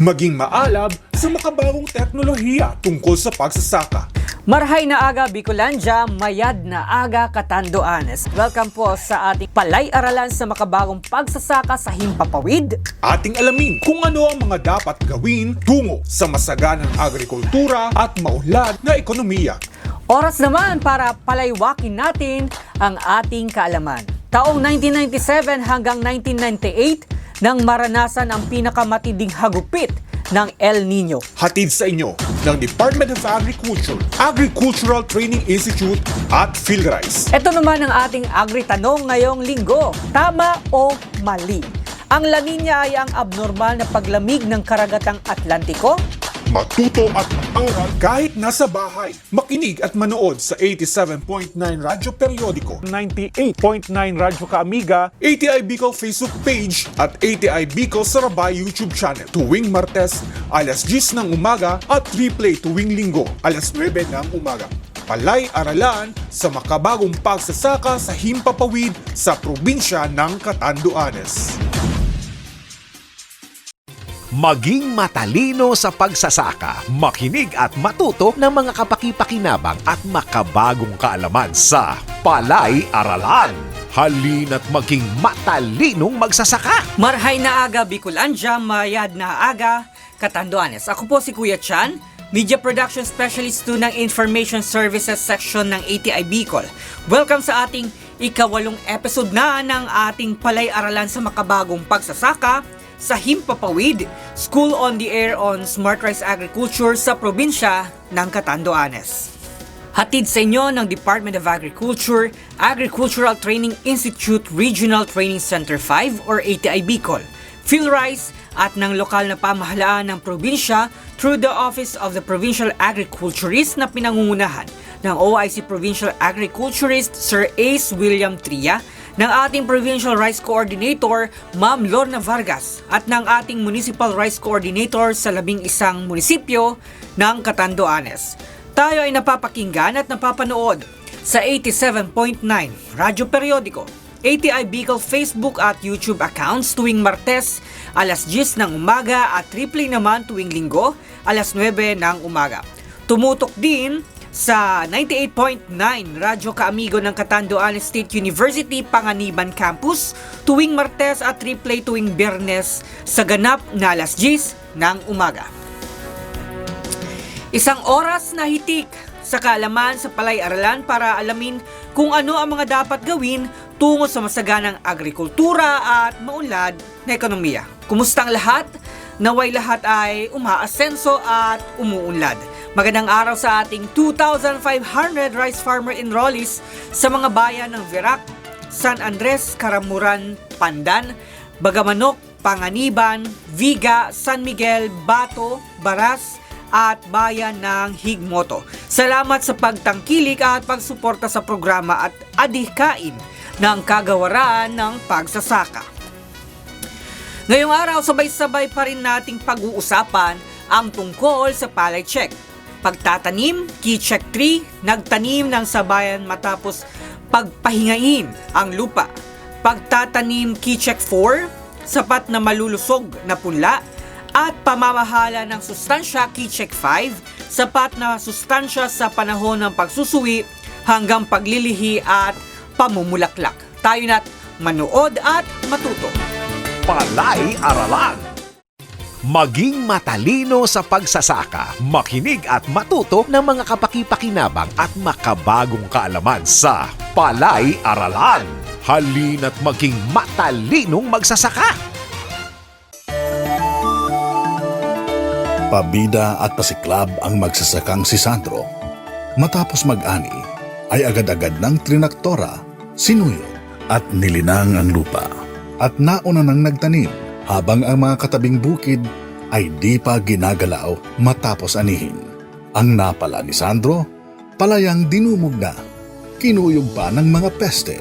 maging maalab sa makabagong teknolohiya tungkol sa pagsasaka. Marhay na aga Bicolandia, mayad na aga Catanduanes. Welcome po sa ating palay-aralan sa makabagong pagsasaka sa Himpapawid. Ating alamin kung ano ang mga dapat gawin tungo sa masaganang agrikultura at maunlad na ekonomiya. Oras naman para palaywakin natin ang ating kaalaman. Taong 1997 hanggang 1998 nang maranasan ang pinakamatinding hagupit ng El Nino. Hatid sa inyo ng Department of Agriculture, Agricultural Training Institute at PhilRice. Ito naman ang ating agri-tanong ngayong linggo. Tama o mali? Ang La Nina ay ang abnormal na paglamig ng karagatang Atlantiko? Matuto at mag-aral kahit nasa bahay. Makinig at manood sa 87.9 Radyo Periodiko, 98.9 Radyo Kaamiga, ATI Bicol Facebook page at ATI Bicol Sarabay YouTube channel. Tuwing Martes, alas 10 ng umaga at replay tuwing Linggo, alas 9 ng umaga. Palay-aralan sa makabagong pagsasaka sa Himpapawid sa probinsya ng Catanduanes. Maging matalino sa pagsasaka, makinig at matuto ng mga kapaki-pakinabang at makabagong kaalaman sa Palay-aralan. Halina't maging matalinong magsasaka. Marhay na aga Bicolandia, mayad na aga Catanduanes. Ako po si Kuya Chan, Media Production Specialist 2 ng Information Services Section ng ATI Bicol. Welcome sa ating ikawalong episode na ng ating Palay-aralan sa makabagong pagsasaka sa Himpapawid, School on the Air on Smart Rice Agriculture sa probinsya ng Catanduanes. Hatid sa inyo ng Department of Agriculture, Agricultural Training Institute Regional Training Center 5 or ATI Bicol, PhilRice at ng lokal na pamahalaan ng probinsya through the Office of the Provincial Agriculturist na pinangungunahan ng OIC Provincial Agriculturist Sir Ace William Tria, ng ating Provincial Rice Coordinator, Ma'am Lorna Vargas, at ng ating Municipal Rice Coordinator sa 11 munisipyo ng Catanduanes. Tayo ay napapakinggan at napapanood sa 87.9 Radyo Periodiko, ATI Bicol Facebook at YouTube accounts tuwing Martes, alas 10 ng umaga at replay naman tuwing Linggo, alas 9 ng umaga. Tumutok din sa 98.9 Radyo Kaamigo ng Catanduanes State University Panganiban Campus tuwing Martes at replay tuwing Biyernes sa ganap na alas 10 ng umaga. Isang oras na hitik sa kaalaman sa Palay-aralan para alamin kung ano ang mga dapat gawin tungo sa masaganang agrikultura at maunlad na ekonomiya. Kumusta ang lahat? Naway lahat ay umaasenso at umuunlad. Magandang araw sa ating 2,500 rice farmer enrollees sa mga bayan ng Verac, San Andres, Caramuran, Pandan, Bagamanok, Panganiban, Viga, San Miguel, Bato, Baras at bayan ng Higmoto. Salamat sa pagtangkilik at pagsuporta sa programa at adhikain ng kagawaran ng pagsasaka. Ngayong araw, sabay-sabay pa rin nating pag-uusapan ang tungkol sa palay check. Pagtatanim, key check 3, nagtanim ng sabayan matapos pagpahingain ang lupa. Pagtatanim, key check 4, sapat na malulusog na punla. At pamamahala ng sustansya, key check 5, sapat na sustansya sa panahon ng pagsusuwi hanggang paglilihi at pamumulaklak. Tayo na't manood at matuto. Palay-aralan. Maging matalino sa pagsasaka, makinig at matuto ng mga kapaki-pakinabang at makabagong kaalaman sa Palay-aralan. Halina't maging matalinong magsasaka. Pabida at pasiklab ang magsasakang si Sandro. Matapos mag-ani, ay agad-agad ng trinaktora, sinuyo at nilinang ang lupa. At nauna nang nagtanim habang ang mga katabing bukid ay di pa ginagalaw matapos anihin. Ang napala ni Sandro, palayang dinumog na, kinuyog pa ng mga peste.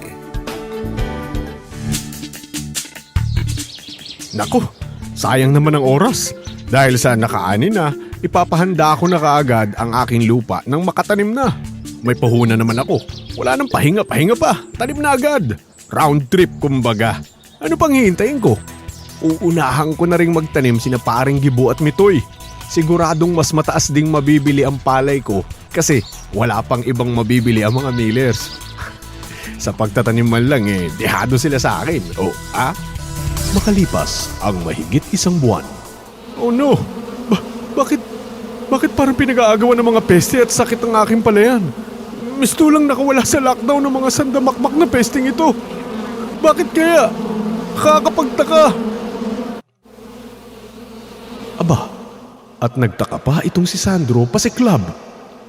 Naku, sayang naman ang oras. Dahil sa nakaani na, ipapahanda ako na kaagad ang aking lupa nang makatanim na. May puhunan naman ako. Wala nang pahinga pa. Tanim na agad. Round trip kumbaga. Ano pang hihintayin ko? uunahan ko na ring magtanim sina paring Gibo at Mitoy. Siguradong mas mataas ding mabibili ang palay ko kasi wala pang ibang mabibili ang mga millers. Sa pagtatanim man lang dehado sila sa akin. Makalipas ang mahigit isang buwan. Oh no! Bakit parang pinag-aagawan ng mga peste at sakit ang aking palayan? Mistulang nakawala sa lockdown ng mga sandamakmak na pesting ito. Bakit kaya? Kakapagtaka! Aba, at nagtaka pa itong si Sandro pasiklab.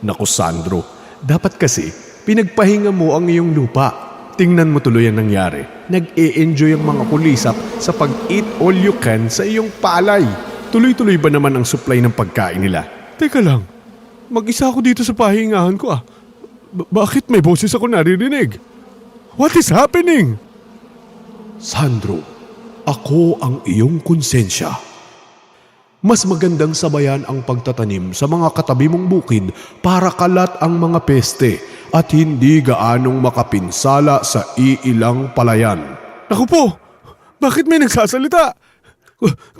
Naku Sandro, dapat kasi pinagpahinga mo ang iyong lupa. Tingnan mo tuloy ang nangyari. Nag-e-enjoy ang mga kulisap sa pag-eat all you can sa iyong palay. Tuloy-tuloy ba naman ang supply ng pagkain nila? Teka lang, mag-isa ako dito sa pahingahan ko Bakit may boses ako naririnig? What is happening? Sandro, ako ang iyong konsensya. Mas magandang sabayan ang pagtatanim sa mga katabi mong bukid para kalat ang mga peste at hindi gaanong makapinsala sa iilang palayan. Naku po, bakit may nagsasalita?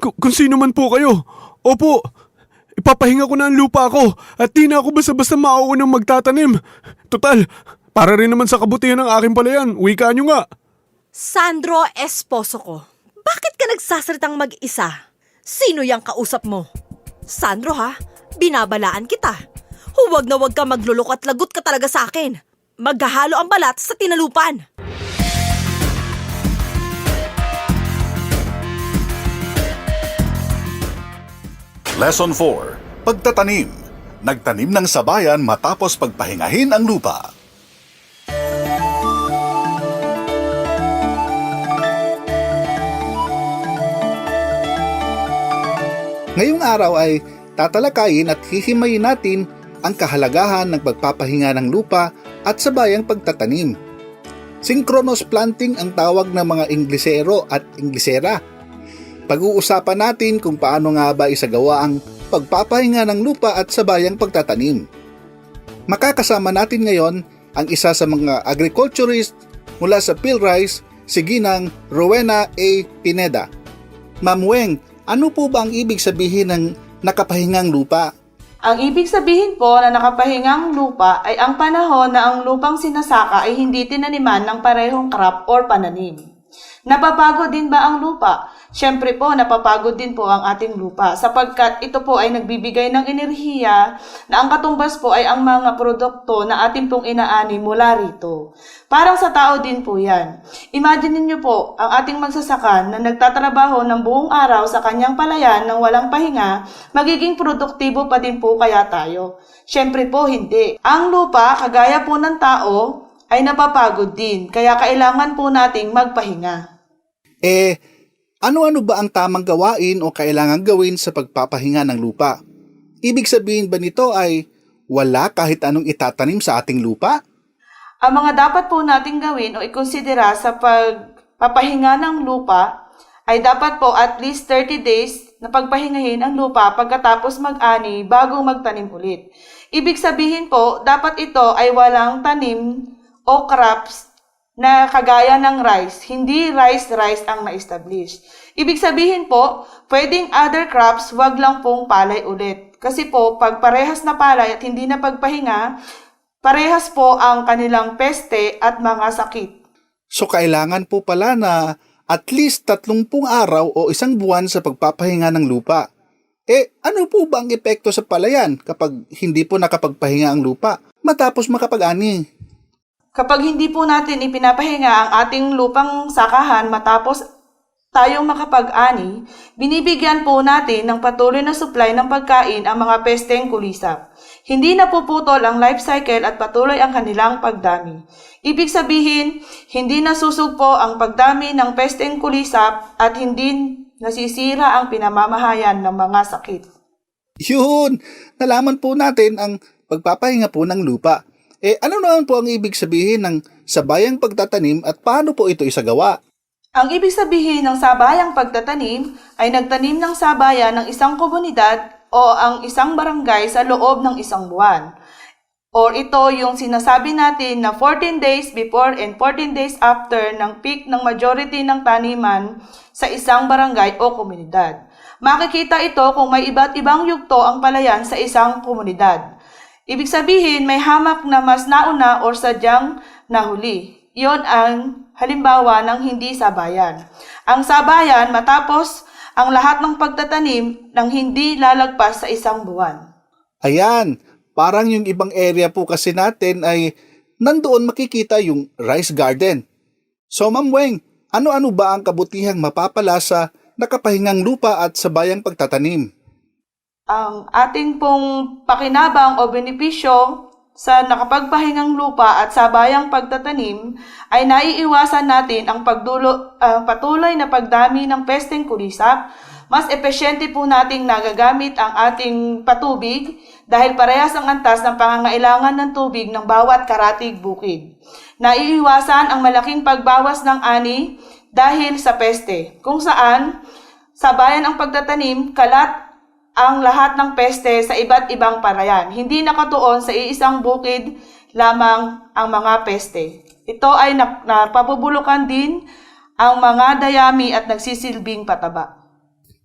Kung sino man po kayo, opo, ipapahinga ko na ang lupa ko at di na ako basta-basta mauunang magtatanim. Total, para rin naman sa kabutihan ng aking palayan, wika nyo nga. Sandro, esposo ko, bakit ka nagsasalitang mag-isa? Sino yang kausap mo? Sandro ha, binabalaan kita. Huwag na huwag ka maglulok at lagot ka talaga sa akin. Maghahalo ang balat sa tinalupan. Lesson 4. Pagtatanim. Nagtanim ng sabayan matapos pagpahingahin ang lupa. Ngayong araw ay tatalakayin at hihimayin natin ang kahalagahan ng pagpapahinga ng lupa at sabayang pagtatanim. Synchronous planting ang tawag ng mga Inglesero at Inglesera. Pag-uusapan natin kung paano nga ba isagawa ang pagpapahinga ng lupa at sabayang pagtatanim. Makakasama natin ngayon ang isa sa mga agriculturist mula sa PhilRice, si Ginang Rowena A. Pineda. Ma'am Weng, ano po ba ang ibig sabihin ng nakapahingang lupa? Ang ibig sabihin po na nakapahingang lupa ay ang panahon na ang lupang sinasaka ay hindi tinaniman ng parehong crop or pananim. Napapagod din ba ang lupa? Siyempre po, napapagod din po ang ating lupa sapagkat ito po ay nagbibigay ng enerhiya na ang katumbas po ay ang mga produkto na ating pong inaani mula rito. Parang sa tao din po yan. Imagine niyo po ang ating magsasaka na nagtatrabaho ng buong araw sa kanyang palayan ng walang pahinga, magiging produktibo pa din po kaya tayo? Siyempre po hindi. Ang lupa, kagaya po ng tao, ay napapagod din kaya kailangan po nating magpahinga. Ano-ano ba ang tamang gawain o kailangan gawin sa pagpapahinga ng lupa? Ibig sabihin ba nito ay wala kahit anong itatanim sa ating lupa? Ang mga dapat po nating gawin o ikonsidera sa pagpapahinga ng lupa ay dapat po at least 30 days na pagpahingahin ang lupa pagkatapos mag-ani bago magtanim ulit. Ibig sabihin po, dapat ito ay walang tanim o crops na kagaya ng rice, hindi rice ang na-establish. Ibig sabihin po, pwedeng other crops, wag lang pong palay ulit. Kasi po, pag parehas na palay at hindi na pagpahinga, parehas po ang kanilang peste at mga sakit. So kailangan po pala na at least 30 araw o isang buwan sa pagpapahinga ng lupa. Ano po ba ang epekto sa palayan kapag hindi po nakapagpahinga ang lupa matapos makapag-ani? Kapag hindi po natin ipinapahinga ang ating lupang sakahan matapos tayong makapag-ani, binibigyan po natin ng patuloy na supply ng pagkain ang mga pesteng kulisap. Hindi napuputol ang life cycle at patuloy ang kanilang pagdami. Ibig sabihin, hindi nasusugpo ang pagdami ng pesteng kulisap at hindi nasisira ang pinamamahayan ng mga sakit. Yun! Nalaman po natin ang pagpapahinga po ng lupa. Ano naman po ang ibig sabihin ng sabayang pagtatanim at paano po ito isagawa? Ang ibig sabihin ng sabayang pagtatanim ay nagtanim ng sabayan ng isang komunidad o ang isang barangay sa loob ng isang buwan. Or ito yung sinasabi natin na 14 days before and 14 days after ng peak ng majority ng taniman sa isang barangay o komunidad. Makikita ito kung may iba't ibang yugto ang palayan sa isang komunidad. Ibig sabihin, may hamak na mas nauna o sadyang nahuli. Iyon ang halimbawa ng hindi sabayan. Ang sabayan matapos ang lahat ng pagtatanim ng hindi lalagpas sa isang buwan. Ayan, parang yung ibang area po kasi natin ay nandoon makikita yung rice garden. So Ma'am Weng, ano-ano ba ang kabutihang mapapala sa nakapahingang lupa at sabayang pagtatanim? Ang ating pong pakinabang o benepisyo sa nakapagpahingang lupa at sabayang pagtatanim ay naiiwasan natin ang patuloy na pagdami ng pesteng kulisap. Mas epesyente po nating nagagamit ang ating patubig dahil parehas ang antas ng pangangailangan ng tubig ng bawat karatig bukid. Naiiwasan ang malaking pagbawas ng ani dahil sa peste, kung saan sabayan ang pagtatanim, kalat ang lahat ng peste sa iba't ibang parayan. Hindi nakatuon sa iisang bukid lamang ang mga peste. Ito ay napabubulukan din ang mga dayami at nagsisilbing pataba.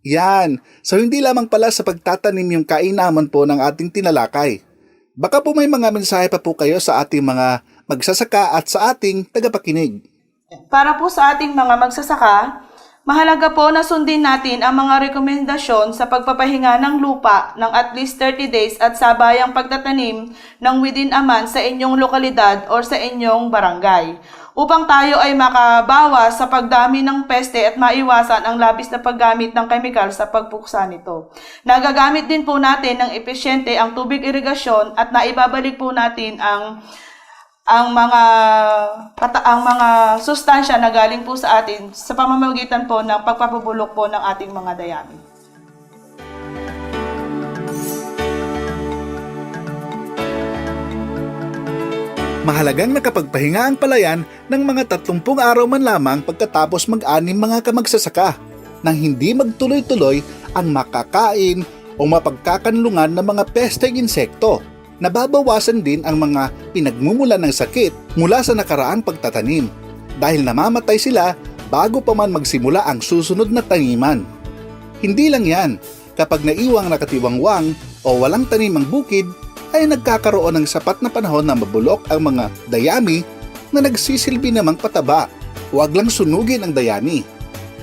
Yan, so hindi lamang pala sa pagtatanim yung kainaman po ng ating tinalakay. Baka po may mga mensahe pa po kayo sa ating mga magsasaka at sa ating tagapakinig. Para po sa ating mga magsasaka, mahalaga po na sundin natin ang mga rekomendasyon sa pagpapahinga ng lupa ng at least 30 days at sabayang pagtatanim ng within a month sa inyong lokalidad or sa inyong barangay upang tayo ay makabawas sa pagdami ng peste at maiwasan ang labis na paggamit ng kemikal sa pagpuksa nito. Nagagamit din po natin ng epesyente ang tubig irigasyon at naibabalik po natin ang mga sustansya na galing po sa atin sa pamamagitan po ng pagpapabulok po ng ating mga dayami. Mahalagang nakapagpahinga ang palayan ng mga 30 araw man lamang pagkatapos mag-anim mga kamagsasaka nang hindi magtuloy-tuloy ang makakain o mapagkakanlungan ng mga pesteng insekto. Nababawasan din ang mga pinagmumulan ng sakit mula sa nakaraang pagtatanim dahil namamatay sila bago pa man magsimula ang susunod na taniman. Hindi lang yan, kapag naiwang nakatiwangwang o walang tanim ang bukid, ay nagkakaroon ng sapat na panahon na mabulok ang mga dayami na nagsisilbi namang pataba. Huwag lang sunugin ang dayami.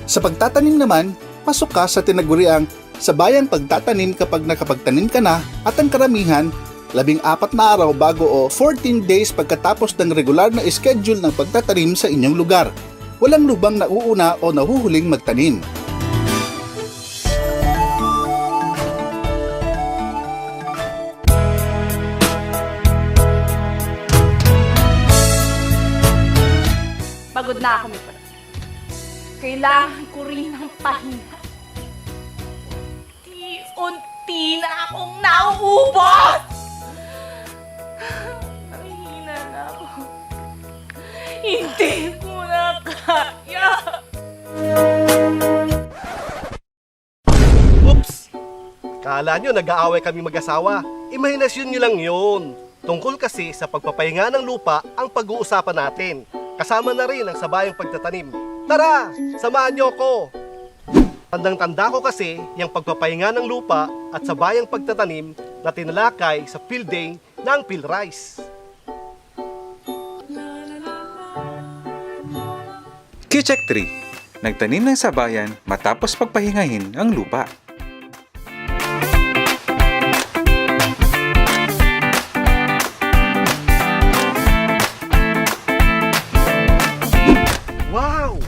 Sa pagtatanim naman, pasok ka sa tinaguriang sabayang pagtatanim kapag nakapagtanim ka na at ang karamihan 14 na araw bago o 14 days pagkatapos ng regular na schedule ng pagtatanim sa inyong lugar. Walang lubang nauuna o nahuhuling magtanim. Pagod na ako, Mipra. Kailangan ko rin ng pahinga. Unti na akong nauubos! Nahihina na ako. Hindi ko na kaya. Oops! Kala nyo nag-aaway kami mag-asawa. Imahinasyon nyo lang yun. Tungkol kasi sa pagpapahinga ng lupa ang pag-uusapan natin. Kasama na rin ang sabayang pagtatanim. Tara! Samahan nyo ako! Tandang-tanda ko kasi yung pagpapahinga ng lupa at sabayang pagtatanim na tinalakay sa field day ng PhilRice. Q-Check 3. Nagtanim ng sabayan matapos pagpahingahin ang lupa. Wow!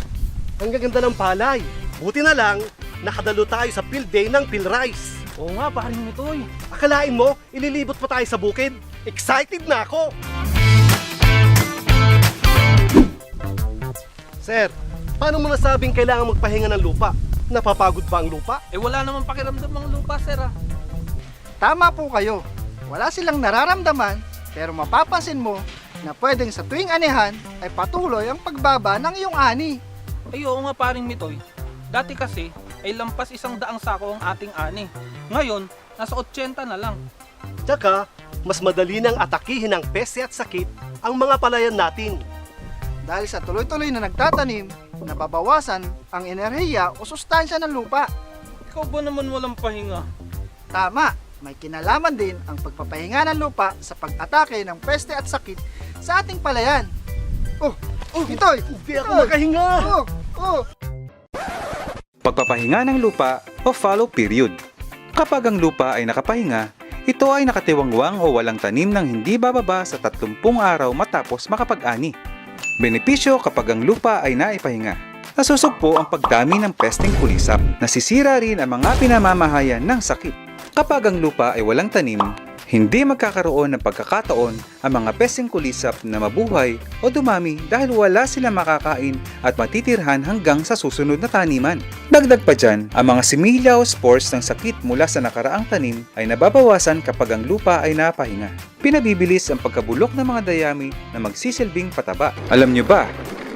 Ang gaganda ng palay! Buti na lang, nakadalo tayo sa field day ng PhilRice. Oo nga, paring Mitoy. Akalain mo, ililibot pa tayo sa bukid? Excited na ako! Sir, paano mo nasabing kailangan magpahinga ng lupa? Napapagod ba ang lupa? Wala namang pakiramdam ang lupa, sir. Tama po kayo. Wala silang nararamdaman, pero mapapansin mo na pwedeng sa tuwing anihan ay patuloy ang pagbaba ng iyong ani. Ay, oo nga, paring Mitoy. Dati kasi ay lampas 100 sako ang ating ani. Ngayon, nasa 80 na lang. Tsaka, mas madali nang atakihin ng peste at sakit ang mga palayan natin. Dahil sa tuloy-tuloy na nagtatanim, nababawasan ang enerhiya o sustansya ng lupa. Ikaw ba naman walang pahinga? Tama, may kinalaman din ang pagpapahinga ng lupa sa pag-atake ng peste at sakit sa ating palayan. Itoy! Hindi ako makahinga! Pagpapahinga ng lupa o fallow period. Kapag ang lupa ay nakapahinga, ito ay nakatiwangwang o walang tanim ng hindi bababa sa 30 araw matapos makapag-ani. Benepisyo kapag ang lupa ay naipahinga. Nasusugpo ang pagdami ng pesteng kulisap. Nasisira rin ang mga pinamamahayan ng sakit. Kapag ang lupa ay walang tanim, hindi magkakaroon ng pagkakataon ang mga pesteng kulisap na mabuhay o dumami dahil wala silang makakain at matitirhan hanggang sa susunod na taniman. Dagdag pa dyan, ang mga similya o spores ng sakit mula sa nakaraang tanim ay nababawasan kapag ang lupa ay napahinga. Pinabibilis ang pagkabulok ng mga dayami na magsisilbing pataba. Alam nyo ba,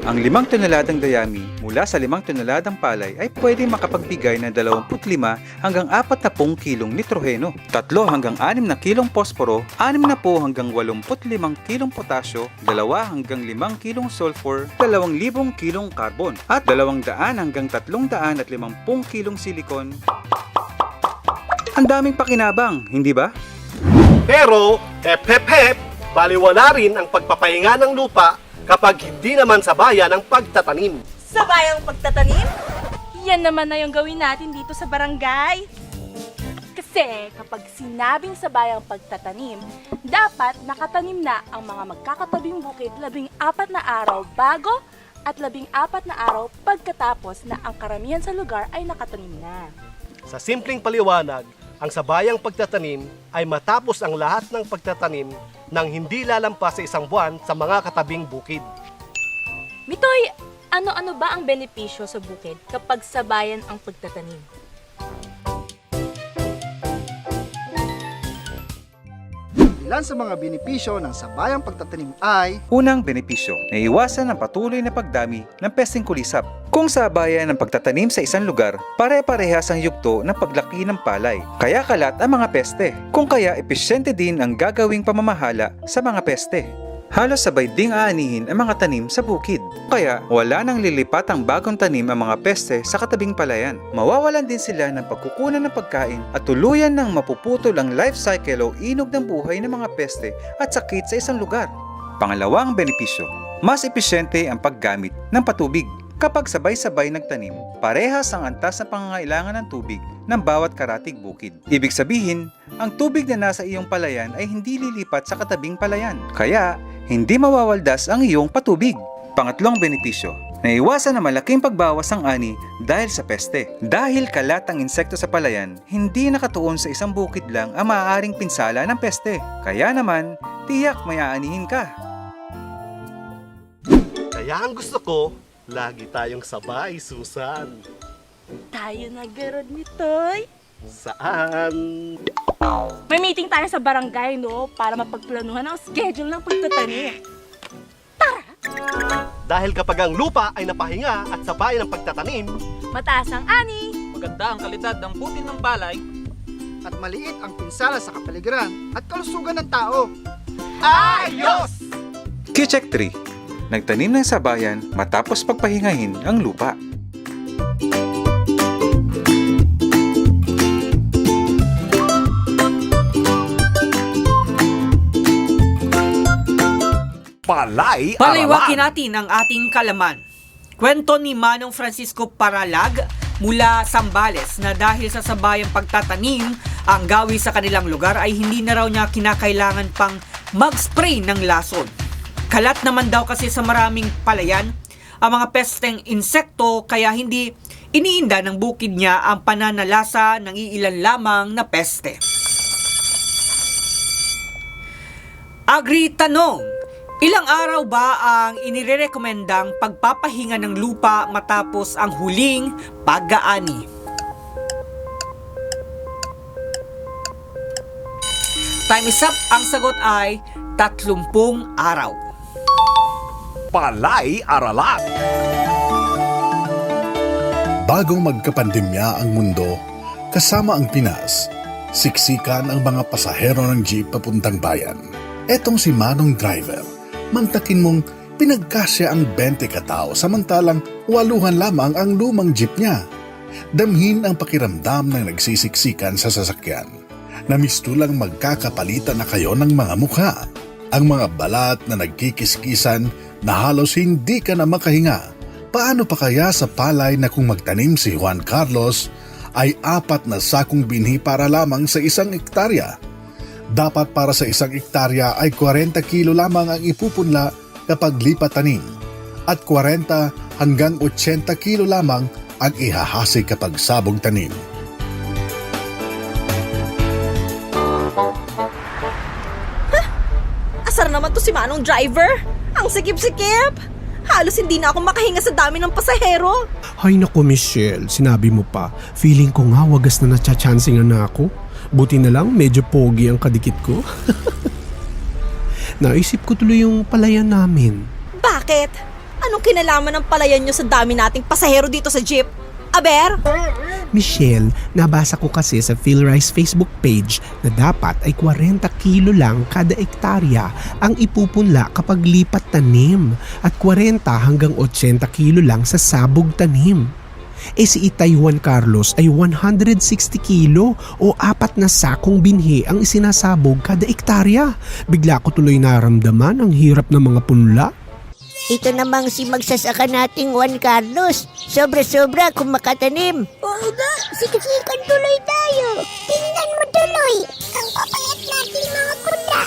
ang 5 toneladang dayami mula sa 5 toneladang palay ay pwede makapagbigay ng 25 hanggang 40 kilong nitrogeno, 3 hanggang 6 na kilong posporo, 60 hanggang 85 kilong potasyo, 2 hanggang 5 kilong sulfur, 2,000 kilong carbon, at 200 hanggang 350 kilong silicon. Ang daming pakinabang, hindi ba? Pero, hep, baliwala rin ang pagpapahinga ng lupa kapag hindi naman sabayan ang pagtatanim. Sabayang pagtatanim? Yan naman na yung gawin natin dito sa barangay. Kasi kapag sinabing sabayang pagtatanim, dapat nakatanim na ang mga magkakatabing bukid 14 na araw bago at 14 na araw pagkatapos na ang karamihan sa lugar ay nakatanim na. Sa simpleng paliwanag, ang sabayang pagtatanim ay matapos ang lahat ng pagtatanim nang hindi lalampas sa 1 buwan sa mga katabing bukid. Mitoy, ano-ano ba ang benepisyo sa bukid kapag sabayan ang pagtatanim? Ilan sa mga benepisyo ng sabayang pagtatanim ay Unang benepisyo, naiiwasan ang patuloy na pagdami ng pesteng kulisap. Kung sabayan ng pagtatanim sa isang lugar, pare-parehas ang yugto ng paglaki ng palay, kaya kalat ang mga peste. Kung kaya epesyente din ang gagawing pamamahala sa mga peste. Halos sabay ding aanihin ang mga tanim sa bukid. Kaya wala nang lilipat ang bagong tanim ang mga peste sa katabing palayan. Mawawalan din sila ng pagkukunan ng pagkain at tuluyan ng mapuputol ang life cycle o inog ng buhay ng mga peste at sakit sa isang lugar. Pangalawang benepisyo, mas epesyente ang paggamit ng patubig. Kapag sabay-sabay nagtanim, parehas ang antas na pangangailangan ng tubig ng bawat karatig bukid. Ibig sabihin, ang tubig na nasa iyong palayan ay hindi lilipat sa katabing palayan. Kaya, hindi mawawaldas ang iyong patubig. Pangatlong benepisyo, naiwasan na malaking pagbawas ang ani dahil sa peste. Dahil kalat ang insekto sa palayan, hindi nakatuon sa isang bukid lang ang maaaring pinsala ng peste. Kaya naman, tiyak may aanihin ka. Kaya ang gusto ko, lagi tayong sabay, Susan. Tayo naggarod Mitoy. Saan? May meeting tayo sa barangay, no? Para mapagplanuhan ang schedule ng pagtatanim. Dahil kapag ang lupa ay napahinga at sabayan ng pagtatanim, Mataas ang ani. Maganda ang kalidad ng butil ng palay. at maliit ang pinsala sa kapaligiran at kalusugan ng tao. ayos! Q-Check 3. Nagtanim ng sabayan matapos pagpahingahin ang lupa. Palaywakin natin ang ating kalaman. Kwento ni Manong Francisco Paralag mula Zambales na dahil sa sabayang pagtatanim, ang gawi sa kanilang lugar ay hindi na raw niya kinakailangan pang mag-spray ng lason. Kalat naman daw kasi sa maraming palayan ang mga pesteng insekto kaya hindi iniinda ng bukid niya ang pananalasa ng iilan lamang na peste. Agri tanong, ilang araw ba ang inirerekomendang pagpapahinga ng lupa matapos ang huling pag-aani? Time is up. Ang sagot ay 30 araw. Palay-aralan. Bagong magkapandemya ang mundo, kasama ang Pinas, siksikan ang mga pasahero ng jeep papuntang bayan. Etong si Manong Driver, mantakin mong Pinagkasya ang 20 katao samantalang 8 lamang ang lumang jeep niya. Damhin ang pakiramdam ng nagsisiksikan sa sasakyan. Namistulang magkakapalitan na kayo ng mga mukha. Ang mga balat na nagkikiskisan na halos hindi ka na makahinga. Paano pa kaya sa palay na kung magtanim si Juan Carlos ay 4 na sakong binhi para lamang sa 1 hektarya? Dapat para sa 1 hektarya ay 40 kilo lamang ang ipupunla kapag lipat tanim at 40 hanggang 80 kilo lamang ang ihahasi kapag sabog tanim. Asar naman to si Manong driver. Ang sikip-sikip. Halos hindi na ako makahinga sa dami ng pasahero. Hay nako Michelle, sinabi mo pa. Feeling ko nga wagas na natsa-chancingan na ako. Buti na lang medyo pogi ang kadikit ko. Naisip ko tuloy yung palayan namin. Bakit? Anong kinalaman ng palayan nyo sa dami nating pasahero dito sa jeep? Aber? Michelle, nabasa ko kasi sa PhilRice Facebook page na dapat ay 40 kilo lang kada hektarya ang ipupunla kapag lipat tanim at 40 hanggang 80 kilo lang sa sabog tanim. Si Itay Juan Carlos ay 160 kilo o 4 na sakong binhi ang isinasabog kada hektarya. Bigla ko tuloy naramdaman ang hirap ng mga punla. Ito namang si magsasaka nating Juan Carlos. Sobra-sobra kung makatanim. Oo ba? Siksikan tuloy tayo. Tingnan mo tuloy. Ang papayat natin mga punla.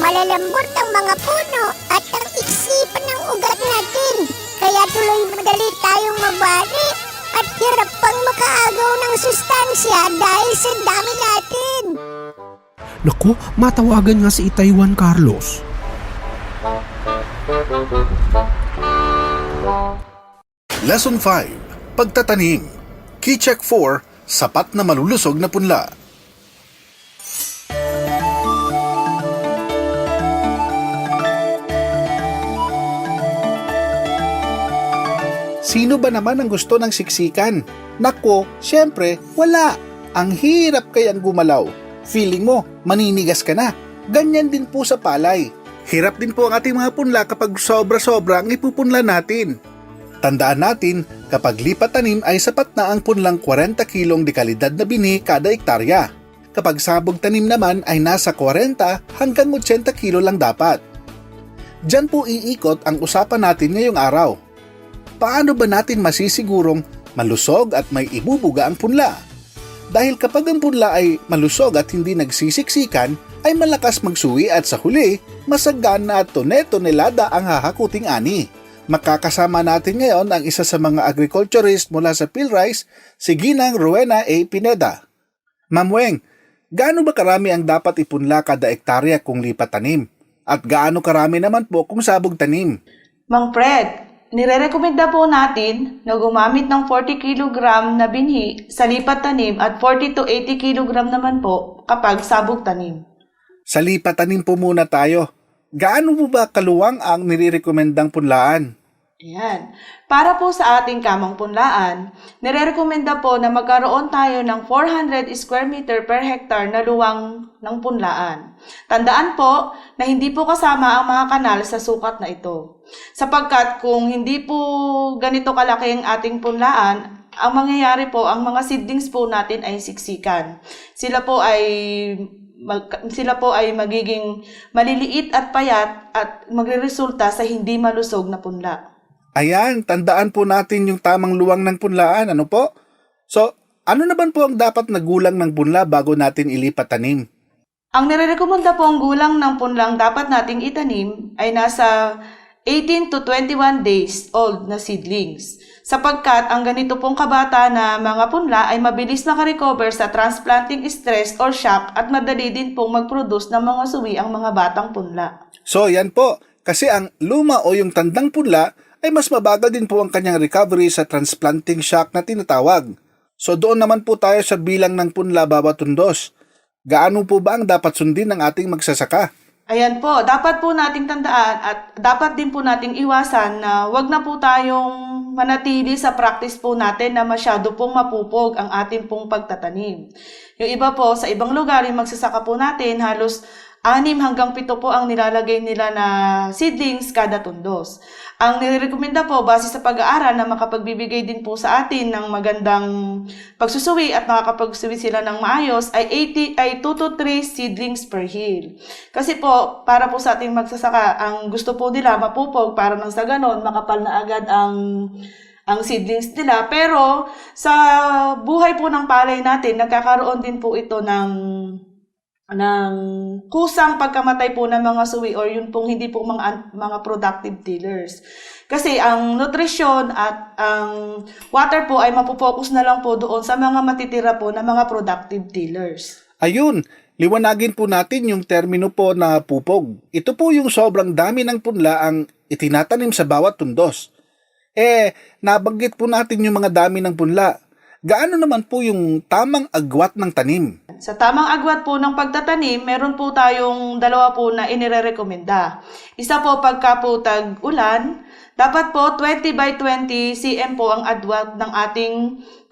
Malalambot ang mga puno at ang iksipan ng ugat natin. Kaya tuloy madali tayong mabari at hirap pang makaagaw ng sustansya dahil sa dami natin. Naku, matawagan nga si Itay Juan Carlos. Lesson 5. Pagtatanim. Key check 4. Sapat na malulusog na punla. Sino ba naman ang gusto ng siksikan? Nako, syempre, wala. Ang hirap kayang gumalaw. Feeling mo, maninigas ka na. Ganyan din po sa palay. Hirap din po ang ating mga punla kapag sobra-sobra ang ipupunla natin. Tandaan natin, kapag lipat tanim ay sapat na ang punlang 40 kilong dekalidad na bini kada hektarya. Kapag sabog tanim naman ay nasa 40 hanggang 80 kilo lang dapat. Diyan po iikot ang usapan natin ngayong araw. Paano ba natin masisigurong malusog at may ibubuga ang punla? Dahil kapag ang punla ay malusog at hindi nagsisiksikan, ay malakas magsuwi at sa huli, masagana at tonelada ang hahakuting ani. Makakasama natin ngayon ang isa sa mga agriculturist mula sa PhilRice, si Ginang Rowena A. Pineda. Ma'am Weng, gaano ba karami ang dapat ipunla kada hektarya kung lipat tanim? At gaano karami naman po kung sabog tanim? Mang Fred, nire-recommenda po natin na gumamit ng 40 kg na binhi sa lipat tanim at 40 to 80 kg naman po kapag sabog tanim. Sa lipat tanim po muna tayo. Gaano po ba kaluwang ang nire-rekomendang punlaan? Ayan. Para po sa ating kamang punlaan, nire-rekomenda po na magkaroon tayo ng 400 square meter per hectare na luwang ng punlaan. Tandaan po na hindi po kasama ang mga kanal sa sukat na ito. Sapagkat kung hindi po ganito kalaki ang ating punlaan, ang mangyayari po, ang mga seedlings po natin ay siksikan. Sila po ay magiging maliliit at payat at magreresulta sa hindi malusog na punla. Ayan, tandaan po natin yung tamang luwang ng punlaan, ano po? So, ano naman po ang dapat na gulang ng punla bago natin ilipat tanim? Ang nirerekomenda po ang gulang ng punlang dapat nating itanim ay nasa 18 to 21 days old na seedlings. Sapagkat ang ganito pong kabata na mga punla ay mabilis makarecover sa transplanting stress or shock at madali din pong mag-produce ng mga suwi ang mga batang punla. So, yan po. Kasi ang luma o yung tandang punla ay mas mabagal din po ang kanyang recovery sa transplanting shock na tinatawag. So, doon naman po tayo sa bilang ng punla bawat tundos. Gaano po ba ang dapat sundin ng ating magsasaka? Ayan po, dapat po nating tandaan at dapat din po nating iwasan na wag na po tayong manatili sa practice po natin na masyado pong mapupog ang ating pong pagtatanim. Yung iba po, sa ibang lugar, yung magsasaka po natin, halos 6 hanggang 7 po ang nilalagay nila na seedlings kada tundos. Ang nirekomenda po base sa pag-aaral na makapagbibigay din po sa atin ng magandang pagsusuwi at makakapagsuwi sila ng maayos ay 2 to 3 seedlings per hill. Kasi po, para po sa ating magsasaka, ang gusto po nila mapupog para nang sa ganon makapal na agad ang seedlings nila. Pero sa buhay po ng palay natin, nagkakaroon din po ito ng kusang pagkamatay po ng mga suwi or yun pong hindi po mga productive tillers. Kasi ang nutrisyon at ang water po ay mapopokus na lang po doon sa mga matitira po na mga productive tillers. Ayun, liwanagin po natin yung termino po na pupog. Ito po yung sobrang dami ng punla ang itinatanim sa bawat tundos. Nabanggit po natin yung mga dami ng punla. Gaano naman po yung tamang agwat ng tanim? Sa tamang agwat po ng pagtatanim, meron po tayong 2 po na inirekomenda. Isa po pagka po tag-ulan, dapat po 20 by 20 cm po ang agwat ng ating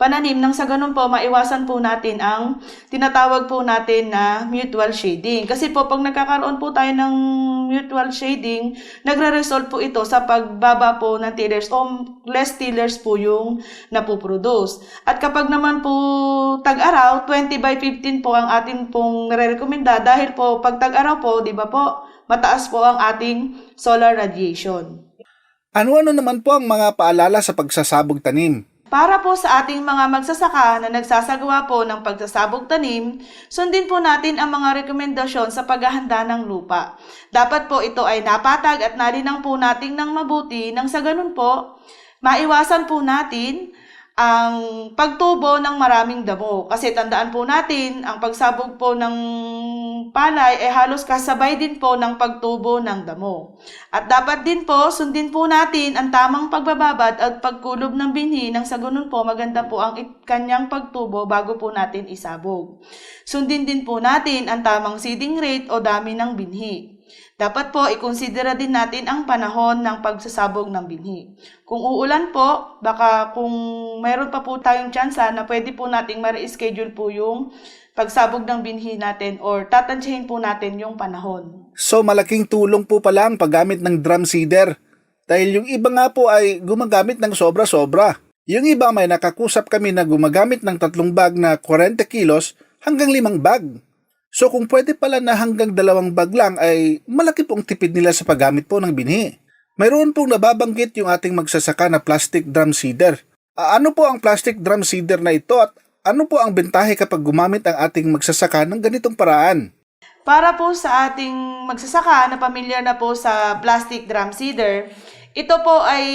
pananim nang sa ganun po maiwasan po natin ang tinatawag po natin na mutual shading. Kasi po pag nagkakaroon po tayo ng mutual shading, nagre-result po ito sa pagbaba po ng tillers o less tillers po yung napoproduce. At kapag naman po tag-araw, 20 by 15 po ang ating pong nare-rekomenda dahil po pag tag-araw po, di ba po, mataas po ang ating solar radiation. Ano-ano naman po ang mga paalala sa pagsasabog tanim? Para po sa ating mga magsasaka na nagsasagawa po ng pagsasabog tanim, sundin po natin ang mga rekomendasyon sa paghahanda ng lupa. Dapat po ito ay napatag at nalinang po natin ng mabuti nang sa ganun po, maiwasan po natin ang pagtubo ng maraming damo. Kasi tandaan po natin, ang pagsabog po ng palay ay halos kasabay din po ng pagtubo ng damo. At dapat din po, sundin po natin ang tamang pagbababad at pagkulob ng binhi nang sa ganun po maganda po ang kanyang pagtubo bago po natin isabog. Sundin din po natin ang tamang seeding rate o dami ng binhi. Dapat po, ikonsidera din natin ang panahon ng pagsasabog ng binhi. Kung uulan po, baka kung mayroon pa po tayong tsansa na pwede po nating ma-reschedule po yung pagsabog ng binhi natin or tatansyahin po natin yung panahon. So malaking tulong po pala ang paggamit ng drum seeder. Dahil yung iba nga po ay gumagamit ng sobra-sobra. Yung iba may nakakusap kami na gumagamit ng 3 bag na 40 kilos hanggang 5 bag. So kung pwede pala na hanggang 2 bag lang ay malaki pong tipid nila sa paggamit po ng binhi. Mayroon pong nababanggit yung ating magsasaka na plastic drum seeder. Ano po ang plastic drum seeder na ito at ano po ang bentahe kapag gumamit ang ating magsasaka ng ganitong paraan? Para po sa ating magsasaka na pamilyar na po sa plastic drum seeder, ito po ay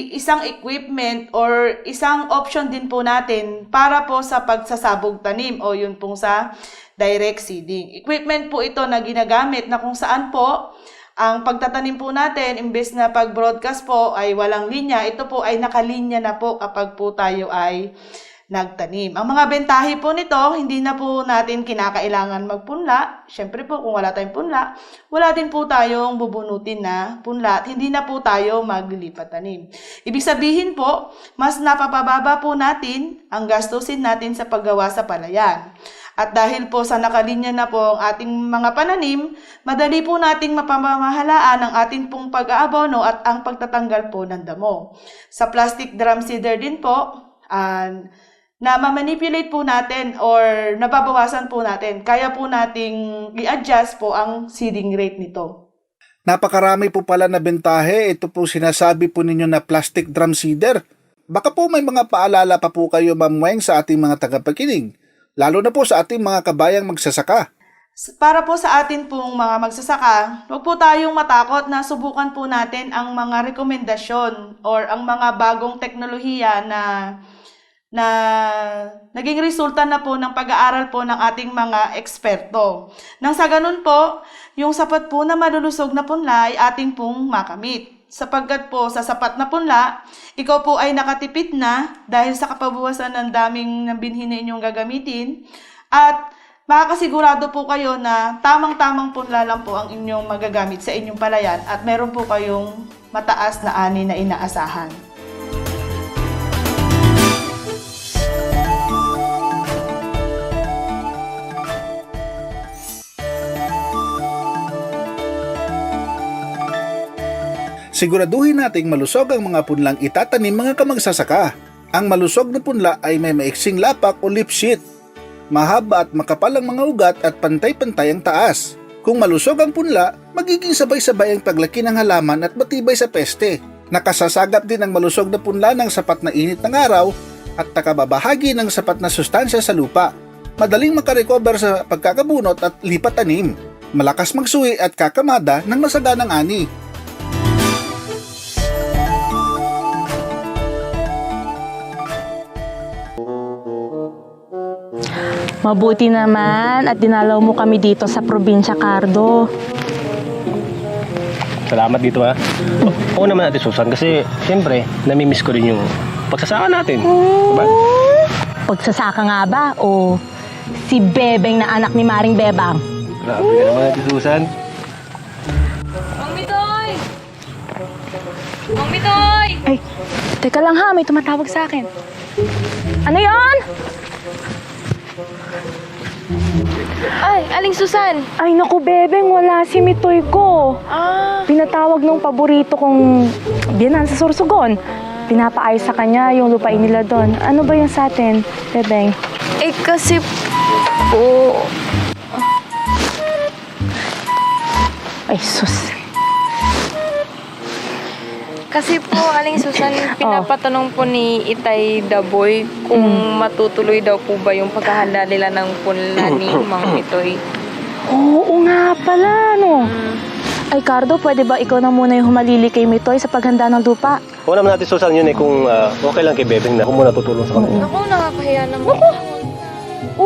isang equipment or isang option din po natin para po sa pagsasabog tanim o yun pong sa direct seeding. Equipment po ito na ginagamit na kung saan po ang pagtatanim po natin, imbes na pag-broadcast po ay walang linya, ito po ay nakalinya na po kapag po tayo ay nagtanim. Ang mga bentahe po nito, hindi na po natin kinakailangan magpunla. Siyempre po, kung wala tayong punla, wala din po tayong bubunutin na punla at hindi na po tayo maglilipat tanim. Ibig sabihin po, mas napapababa po natin ang gastusin natin sa paggawa sa palayan. At dahil po sa nakalinya na po ang ating mga pananim, madali po nating mapamamahalaan ang ating pong pag-aabono at ang pagtatanggal po ng damo. Sa plastic drum seeder din po, na ma-manipulate po natin or nababawasan po natin. Kaya po nating i-adjust po ang seeding rate nito. Napakarami po pala na bentahe. Ito po sinasabi po ninyo na plastic drum seeder. Baka po may mga paalala pa po kayo, Ma'am Weng, sa ating mga tagapakinig. Lalo na po sa ating mga kabayang magsasaka. Para po sa atin pong mga magsasaka, huwag po tayong matakot na subukan po natin ang mga rekomendasyon or ang mga bagong teknolohiya na naging resulta na po ng pag-aaral po ng ating mga eksperto. Nang sa ganun po, yung sapat po na malulusog na punla ay ating pong makamit. Sapagkat po sa sapat na punla, ikaw po ay nakatipid na dahil sa kapabuwasan ng daming binhi na inyong gagamitin at makakasigurado po kayo na tamang-tamang punla lang po ang inyong magagamit sa inyong palayan at meron po kayong mataas na ani na inaasahan. Siguraduhin nating malusog ang mga punlang itatanim mga kamagsasaka. Ang malusog na punla ay may maiksing lapak o lip sheet. Mahaba at makapal ang mga ugat at pantay-pantay ang taas. Kung malusog ang punla, magiging sabay-sabay ang paglaki ng halaman at matibay sa peste. Nakasasagap din ang malusog na punla ng sapat na init ng araw at nakababahagi ng sapat na sustansya sa lupa. Madaling makarecover sa pagkakabunot at lipat tanim. Malakas magsuwi at kakamada ng masaganang ani. Mabuti naman at dinalaw mo kami dito sa probinsya, Cardo. Salamat dito ha. Oo naman Ate Susan kasi siyempre namimiss ko rin yung pagsasaka natin. Diba? Pagsasaka nga ba o si Bebeng na anak ni Maring Bebang? Grabe ka naman Ate Susan. Mang Mitoy! Mang Mitoy! Ay, teka lang ha, may tumatawag sa akin. Ano yon? Ay, Aling Susan! Ay, naku, Bebeng, wala si Mitoy ko. Pinatawag nung paborito kong biyanan sa Sorsogon. Pinapaayos sa kanya yung lupain nila doon. Ano ba yung sa atin, Bebeng? Eh, kasi po... Ay, sus. Kasi po, Aling Susan, pinapatanong po ni Itay Daboy kung matutuloy daw po ba yung paghahanda nila ng punla ni Mang Mitoy. Oo nga pala, no? Ay, Cardo, pwede ba ikaw na muna yung humalili kay Mitoy sa paghanda ng lupa? Oo naman Ate Susan yun kung okay lang kay Bebeng na ako muna tutulong sa kanila. Naku, nakakahiya naman. Naku!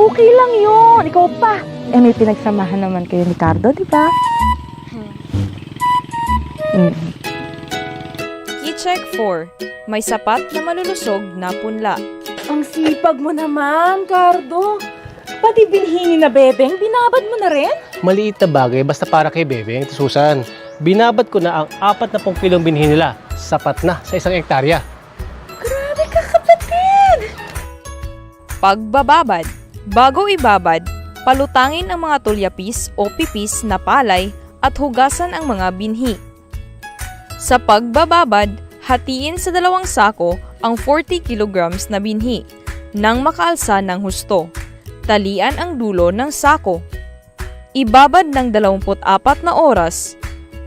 Okay lang yun. Ikaw pa. Eh, may pinagsamahan naman kayo ni Cardo, di ba? Check 4. May sapat na malulusog na punla. Ang sipag mo naman, Cardo. Pati binhini na Bebeng, binabad mo na rin? Maliit na bagay basta para kay Bebeng Ate Susan. Binabad ko na ang 40 kilong binhi nila. Sapat na sa 1 hektarya. Grabe ka, kapatid! Pagbababad. Bago ibabad, palutangin ang mga tulyapis o pipis na palay at hugasan ang mga binhi. Sa pagbababad, hatiin sa 2 sako ang 40 kilograms na binhi nang makaalsa ng husto. Talian ang dulo ng sako. Ibabad ng 24 na oras.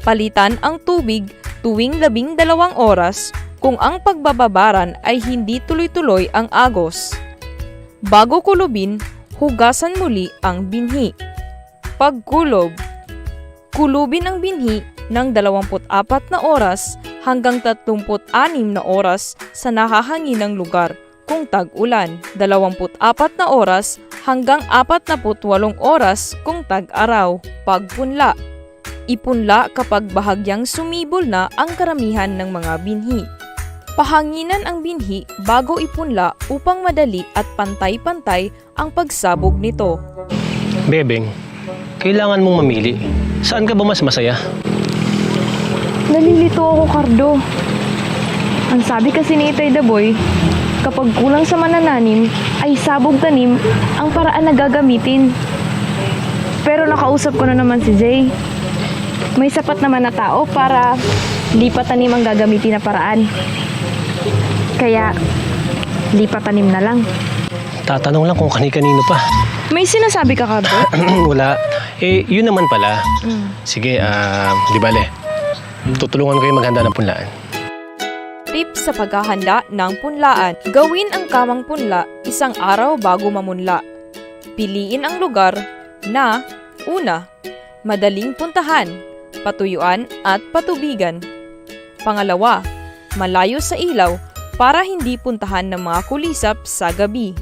Palitan ang tubig tuwing 12 oras kung ang pagbababaran ay hindi tuloy-tuloy ang agos. Bago kulubin, hugasan muli ang binhi. Pagkulob. Kulubin ang binhi ng 24 na oras hanggang 36 na oras sa nakahanginang lugar kung tag-ulan, 24 na oras hanggang 48 oras kung tag-araw. Pagpunla. Ipunla kapag bahagyang sumibol na ang karamihan ng mga binhi. Pahanginan ang binhi bago ipunla upang madali at pantay-pantay ang pagsabog nito. Bebeng, kailangan mong mamili. Saan ka ba mas masaya? Nalilito ako, Cardo. Ang sabi kasi ni Itay Daboy, kapag kulang sa manananim, ay sabog tanim ang paraan na gagamitin. Pero nakausap ko na naman si Jay. May sapat naman na tao para lipat tanim ang gagamitin na paraan. Kaya, lipat tanim na lang. Tatanong lang kung kani-kanino pa. May sinasabi ka, Cardo? Wala. Eh, yun naman pala. Sige, di bale. Tutulungan kayo maghanda ng punlaan. Tips sa paghahanda ng punlaan. Gawin ang kamang punla 1 araw bago mamunla. Piliin ang lugar na una, madaling puntahan, patuyuan at patubigan. Pangalawa, malayo sa ilaw para hindi puntahan ng mga kulisap sa gabi.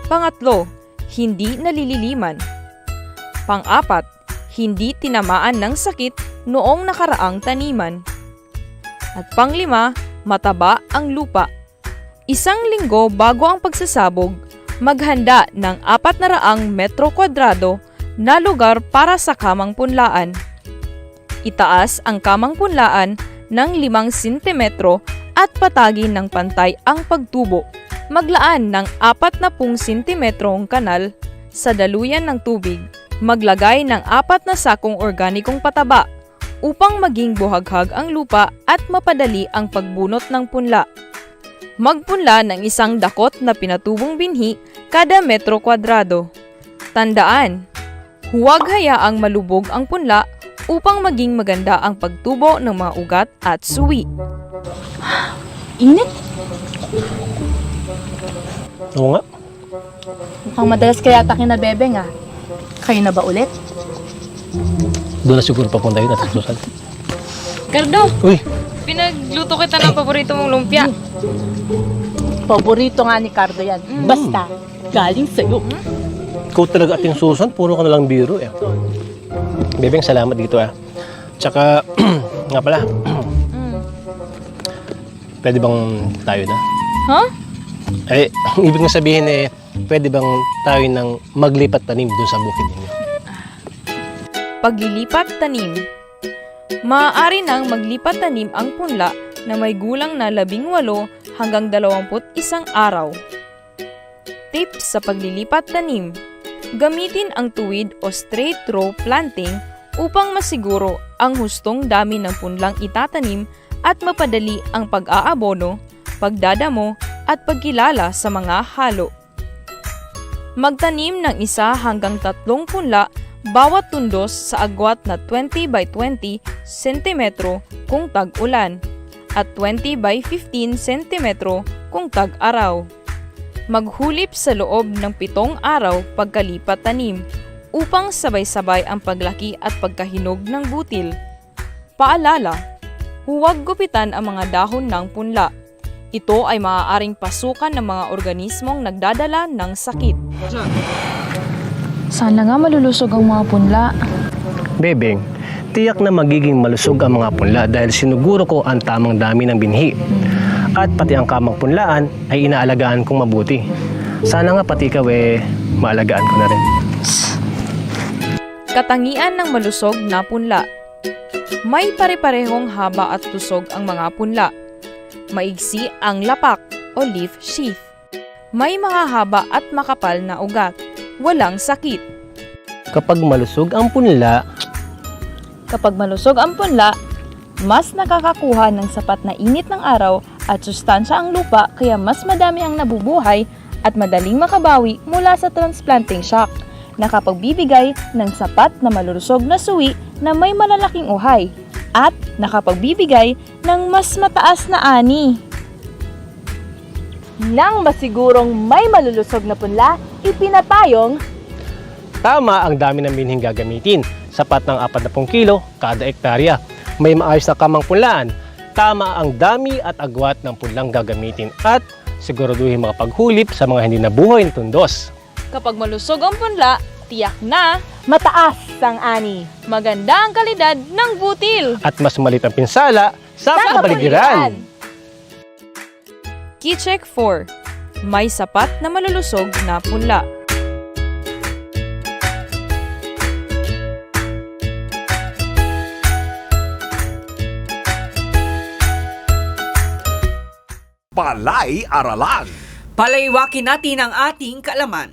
Pangatlo, hindi nalililiman. Pang-apat, hindi tinamaan ng sakit noong nakaraang taniman. At pang-5, mataba ang lupa. 1 linggo bago ang pagsasabog, maghanda ng 400 metro kwadrado na lugar para sa kamang punlaan. Itaas ang kamang punlaan ng 5 sentimetro at patagin ng pantay ang pagtubo. Maglaan ng 40 sentimetrong kanal sa daluyan ng tubig. Maglagay ng 4 na sakong organikong pataba upang maging buhaghag ang lupa at mapadali ang pagbunot ng punla. Magpunla ng isang dakot na pinatubong binhi kada metro kwadrado. Tandaan, huwag hayaang malubog ang punla upang maging maganda ang pagtubo ng mga ugat at suwi. Init. Oo nga. Mukhang madalas kaya ata kina Bebeng ah. Kayo na ba ulit? Doon na siguro papunta yun at susunod. Cardo, Uy, pinagluto kita ng paborito mong lumpia. Paborito nga ni Cardo yan. Basta, galing sa'yo. ikaw talaga ating Susan, puro ka nalang biro eh. Bebeng, salamat dito ah. Tsaka, nga pala, pwede bang tayo na? Huh? Eh, ibig nga sabihin eh, pwede bang tayo nang maglipat tanim dun sa bukid ninyo? Paglilipat tanim. Maaari nang maglipat tanim ang punla na may gulang na 18 hanggang 21 araw. Tips sa paglilipat tanim. Gamitin ang tuwid o straight row planting upang masiguro ang hustong dami ng punlang itatanim at mapadali ang pag-aabono, pagdadamo at pagkilala sa mga halo. Magtanim ng 1 hanggang 3 punla bawat tundos sa agwat na 20 by 20 cm kung tag-ulan at 20 by 15 cm kung tag-araw. Maghulip sa loob ng 7 araw pagkalipat tanim upang sabay-sabay ang paglaki at pagkahinog ng butil. Paalala, huwag gupitan ang mga dahon ng punla. Ito ay maaaring pasukan ng mga organismong nagdadala ng sakit. Sana nga malulusog ang mga punla. Bebeng, tiyak na magiging malusog ang mga punla dahil sinuguro ko ang tamang dami ng binhi. At pati ang kamang punlaan ay inaalagaan kong mabuti. Sana nga pati ikaw maalagaan ko na rin. Katangian ng malusog na punla. May pare-parehong haba at tusog ang mga punla. Maigsi ang lapak o leaf sheath. May mahahaba at makapal na ugat. Walang sakit. Kapag malusog ang punla, mas nakakakuha ng sapat na init ng araw at sustansya ang lupa kaya mas madami ang nabubuhay at madaling makabawi mula sa transplanting shock. Nakapagbibigay ng sapat na malulusog na suwi na may malalaking uhay at nakapagbibigay ng mas mataas na ani. Nang masigurong may malulusog na punla, ipinapayong tama ang dami ng binhing gagamitin. Sapat ng 40 kilo kada ektarya. May maayos na kamang punlaan. Tama ang dami at agwat ng punlang gagamitin at siguraduhin makapaghulip sa mga hindi nabuhay na tundos. Kapag malusog ang punla, tiyak na mataas ang ani. Maganda ang kalidad ng butil. At mas malit ang pinsala sa kapaligiran. Key check 4. May sapat na malulusog na punla. Palay-aralan. Palaywakin natin ang ating kaalaman.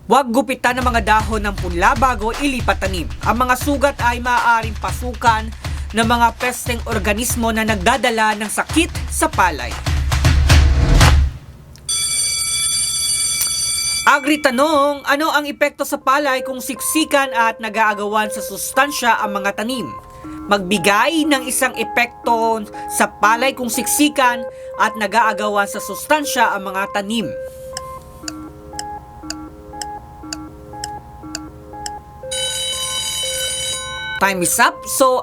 Huwag gupitan ng mga dahon ng punla bago ilipat tanim. Ang mga sugat ay maaaring pasukan ng mga pesteng organismo na nagdadala ng sakit sa palay. Agri-tanong, ano ang epekto sa palay kung siksikan at nag-aagawan sa sustansya ang mga tanim? Magbigay ng isang epekto sa palay kung siksikan at nag-aagawan sa sustansya ang mga tanim. Time is up. So,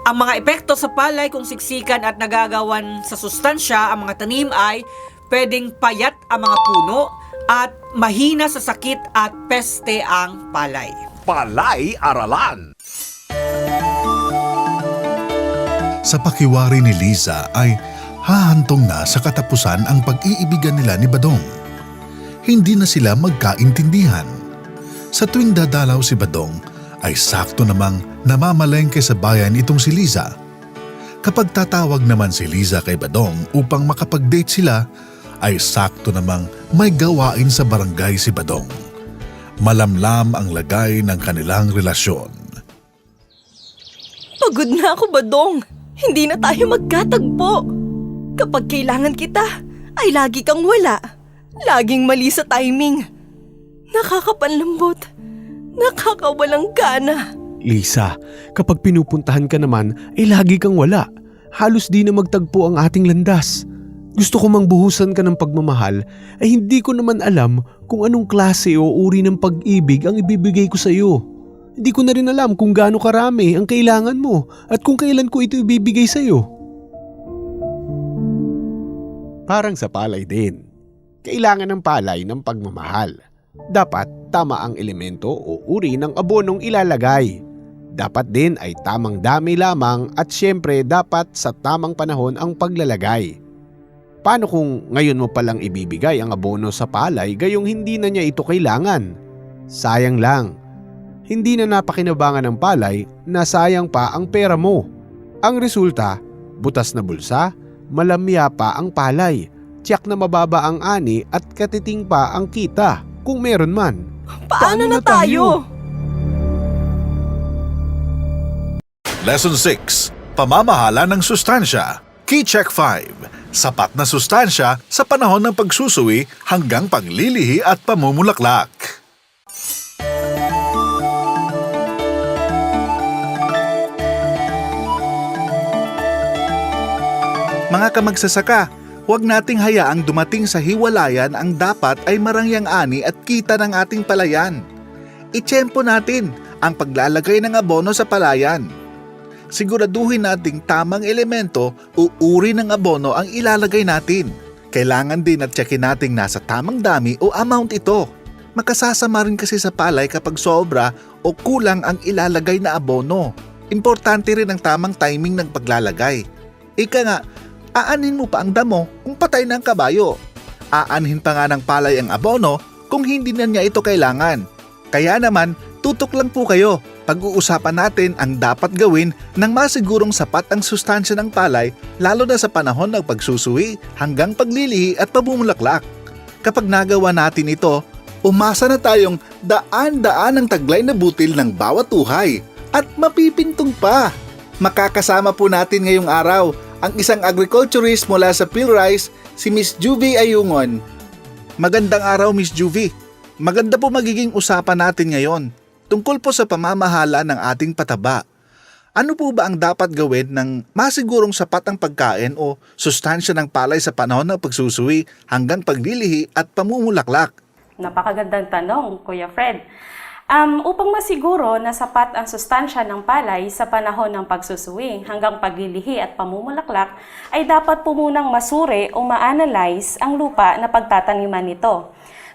ang mga epekto sa palay kung siksikan at nag-aagawan sa sustansya ang mga tanim ay pwedeng payat ang mga puno at mahina sa sakit at peste ang palay. Palay-aralan. Sa pakiwari ni Liza ay hahantong na sa katapusan ang pag-iibigan nila ni Badong. Hindi na sila magkaintindihan. Sa tuwing dadalaw si Badong ay sakto namang namamalengke sa bayan itong si Liza. Kapag tatawag naman si Liza kay Badong upang makapag-date sila, ay sakto namang may gawain sa barangay si Badong. Malamlam ang lagay ng kanilang relasyon. Pagod na ako, Badong. Hindi na tayo magkatagpo. Kapag kailangan kita, ay lagi kang wala. Laging mali sa timing. Nakakapanlambot. Nakakawalang gana. Lisa, kapag pinupuntahan ka naman ay lagi kang wala. Halos di na magtagpo ang ating landas. Gusto ko mang buhusan ka ng pagmamahal ay hindi ko naman alam kung anong klase o uri ng pag-ibig ang ibibigay ko sa iyo. Hindi ko na rin alam kung gaano karami ang kailangan mo at kung kailan ko ito ibibigay sa iyo. Parang sa palay din. Kailangan ng palay ng pagmamahal. Dapat tama ang elemento o uri ng abonong ilalagay. Dapat din ay tamang dami lamang at syempre dapat sa tamang panahon ang paglalagay. Paano kung ngayon mo palang ibibigay ang abono sa palay gayong hindi na niya ito kailangan? Sayang lang. Hindi na napakinabangan ng palay na sayang pa ang pera mo. Ang resulta, butas na bulsa, malamya pa ang palay, tiyak na mababa ang ani at katiting pa ang kita kung meron man. Paano na tayo? Lesson 6. Pamamahala ng sustansya. Key Check 5. Sapat na sustansya sa panahon ng pagsusuwi hanggang paglilihi at pamumulaklak. Mga kamagsasaka, huwag nating hayaang dumating sa hiwalayan ang dapat ay marangyang ani at kita ng ating palayan. Itsyempo natin ang paglalagay ng abono sa palayan. Siguraduhin nating tamang elemento o uri ng abono ang ilalagay natin. Kailangan din at tsekin nating nasa tamang dami o amount ito. Makasasama rin kasi sa palay kapag sobra o kulang ang ilalagay na abono. Importante rin ang tamang timing ng paglalagay. Ika nga, aanhin mo pa ang damo kung patay na ang kabayo. Aanhin pa nga ng palay ang abono kung hindi na niya ito kailangan. Kaya naman, tutok lang po kayo. Pag-uusapan natin ang dapat gawin nang masigurong sapat ang sustansya ng palay lalo na sa panahon ng pagsusuwi hanggang paglilihi at pabumulaklak. Kapag nagawa natin ito, umasa na tayong daan-daan ang taglay na butil ng bawat uhay at mapipintong pa. Makakasama po natin ngayong araw ang isang agriculturist mula sa PhilRice, si Miss Juvie Ayungon. Magandang araw, Miss Juvie. Maganda po magiging usapan natin ngayon tungkol po sa pamamahala ng ating pataba. Ano po ba ang dapat gawin ng masigurong sapat ang pagkain o sustansya ng palay sa panahon ng pagsusuwi hanggang paglilihi at pamumulaklak? Napakagandang tanong, Kuya Fred. Upang masiguro na sapat ang sustansya ng palay sa panahon ng pagsusuwi hanggang paglilihi at pamumulaklak, ay dapat po munang masuri o ma-analyze ang lupa na pagtataniman nito.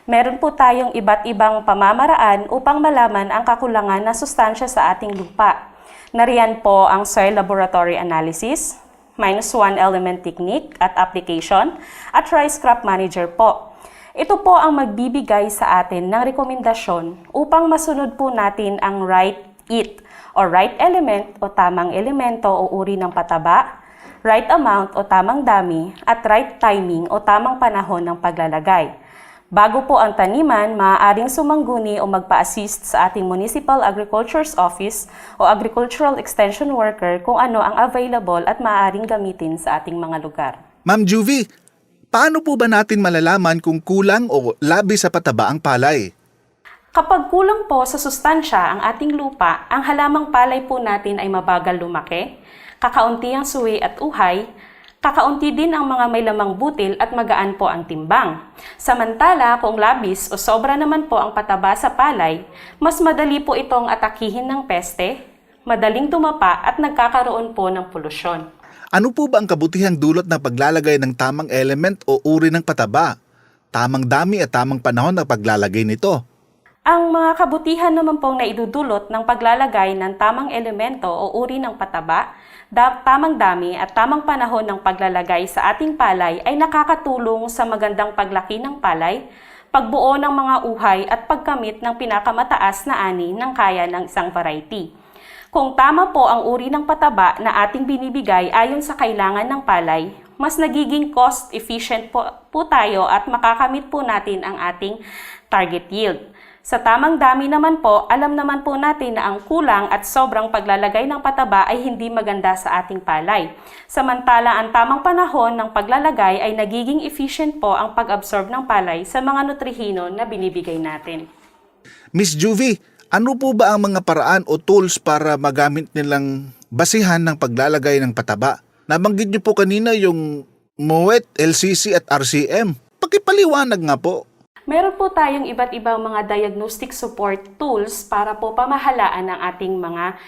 Meron po tayong iba't ibang pamamaraan upang malaman ang kakulangan ng sustansya sa ating lupa. Nariyan po ang soil laboratory analysis, -1 element technique at application, at rice crop manager po. Ito po ang magbibigay sa atin ng rekomendasyon upang masunod po natin ang right it o right element o tamang elemento o uri ng pataba, right amount o tamang dami, at right timing o tamang panahon ng paglalagay. Bago po ang taniman, maaaring sumangguni o magpa-assist sa ating Municipal Agriculture's Office o Agricultural Extension Worker kung ano ang available at maaaring gamitin sa ating mga lugar. Ma'am Juvie, paano po ba natin malalaman kung kulang o labi sa pataba ang palay? Kapag kulang po sa sustansya ang ating lupa, ang halamang palay po natin ay mabagal lumaki, kakaunti ang suwi at uhay, kakaunti din ang mga may lamang butil at magaan po ang timbang. Samantala, kung labis o sobra naman po ang pataba sa palay, mas madali po itong atakihin ng peste, madaling tumapa at nagkakaroon po ng polusyon. Ano po ba ang kabutihang dulot ng paglalagay ng tamang element o uri ng pataba? Tamang dami at tamang panahon ng paglalagay nito. Ang mga kabutihan naman pong naidudulot ng paglalagay ng tamang elemento o uri ng pataba, tamang dami at tamang panahon ng paglalagay sa ating palay ay nakakatulong sa magandang paglaki ng palay, pagbuo ng mga uhay at pagkamit ng pinakamataas na ani ng kaya ng isang variety. Kung tama po ang uri ng pataba na ating binibigay ayon sa kailangan ng palay, mas nagiging cost-efficient po tayo at makakamit po natin ang ating target yield. Sa tamang dami naman po, alam naman po natin na ang kulang at sobrang paglalagay ng pataba ay hindi maganda sa ating palay. Samantala, ang tamang panahon ng paglalagay ay nagiging efficient po ang pag-absorb ng palay sa mga nutrihino na binibigay natin. Miss Juvie, ano po ba ang mga paraan o tools para magamit nilang basihan ng paglalagay ng pataba? Nabanggit niyo po kanina yung MOET, LCC at RCM. Pakipaliwanag nga po. Meron po tayong iba't ibang mga diagnostic support tools para po pamahalaan ang ating mga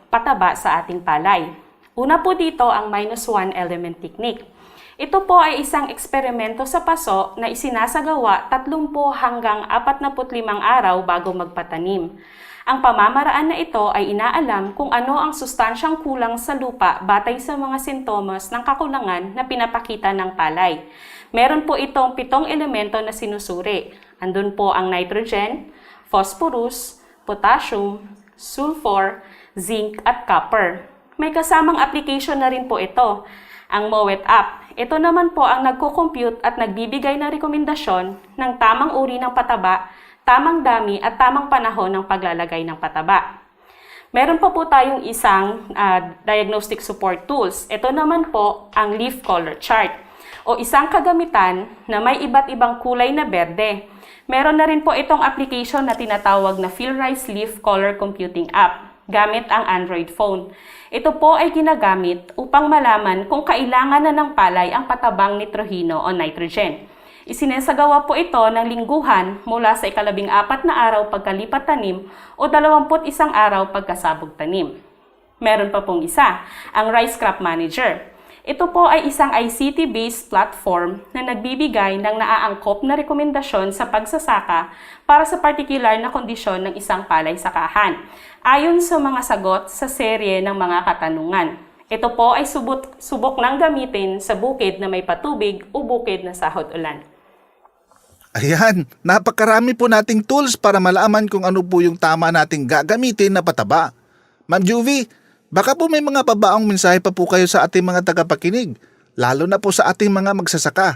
pataba sa ating palay. Una po dito ang -1 element technique. Ito po ay isang eksperimento sa paso na isinasagawa 30 hanggang 45 araw bago magpatanim. Ang pamamaraan na ito ay inaalam kung ano ang sustansyang kulang sa lupa batay sa mga sintomas ng kakulangan na pinapakita ng palay. Meron po itong 7 elemento na sinusuri. Andun po ang nitrogen, phosphorus, potassium, sulfur, zinc at copper. May kasamang application na rin po ito, ang MOET app. Ito naman po ang nagko-compute at nagbibigay ng rekomendasyon ng tamang uri ng pataba, tamang dami at tamang panahon ng paglalagay ng pataba. Meron pa po tayong isang diagnostic support tools. Ito naman po ang leaf color chart o isang kagamitan na may iba't ibang kulay na berde. Meron na rin po itong application na tinatawag na FieldRise Leaf Color Computing App gamit ang Android phone. Ito po ay ginagamit upang malaman kung kailangan na ng palay ang patabang nitrohino o nitrogen. Isinasagawa po ito ng lingguhan mula sa 14 na araw pagkalipat tanim o 21 araw pagkasabog tanim. Meron pa pong isa, ang Rice Crop Manager. Ito po ay isang ICT-based platform na nagbibigay ng naaangkop na rekomendasyon sa pagsasaka para sa partikular na kondisyon ng isang palay sakahan, ayon sa mga sagot sa serye ng mga katanungan. Ito po ay subok ng gamitin sa bukid na may patubig o bukid na sahod-ulan. Ayan, napakarami po nating tools para malaman kung ano po yung tama nating gagamitin na pataba. Ma'am Juvie, baka po may mga pabaong mensahe pa po kayo sa ating mga tagapakinig, lalo na po sa ating mga magsasaka.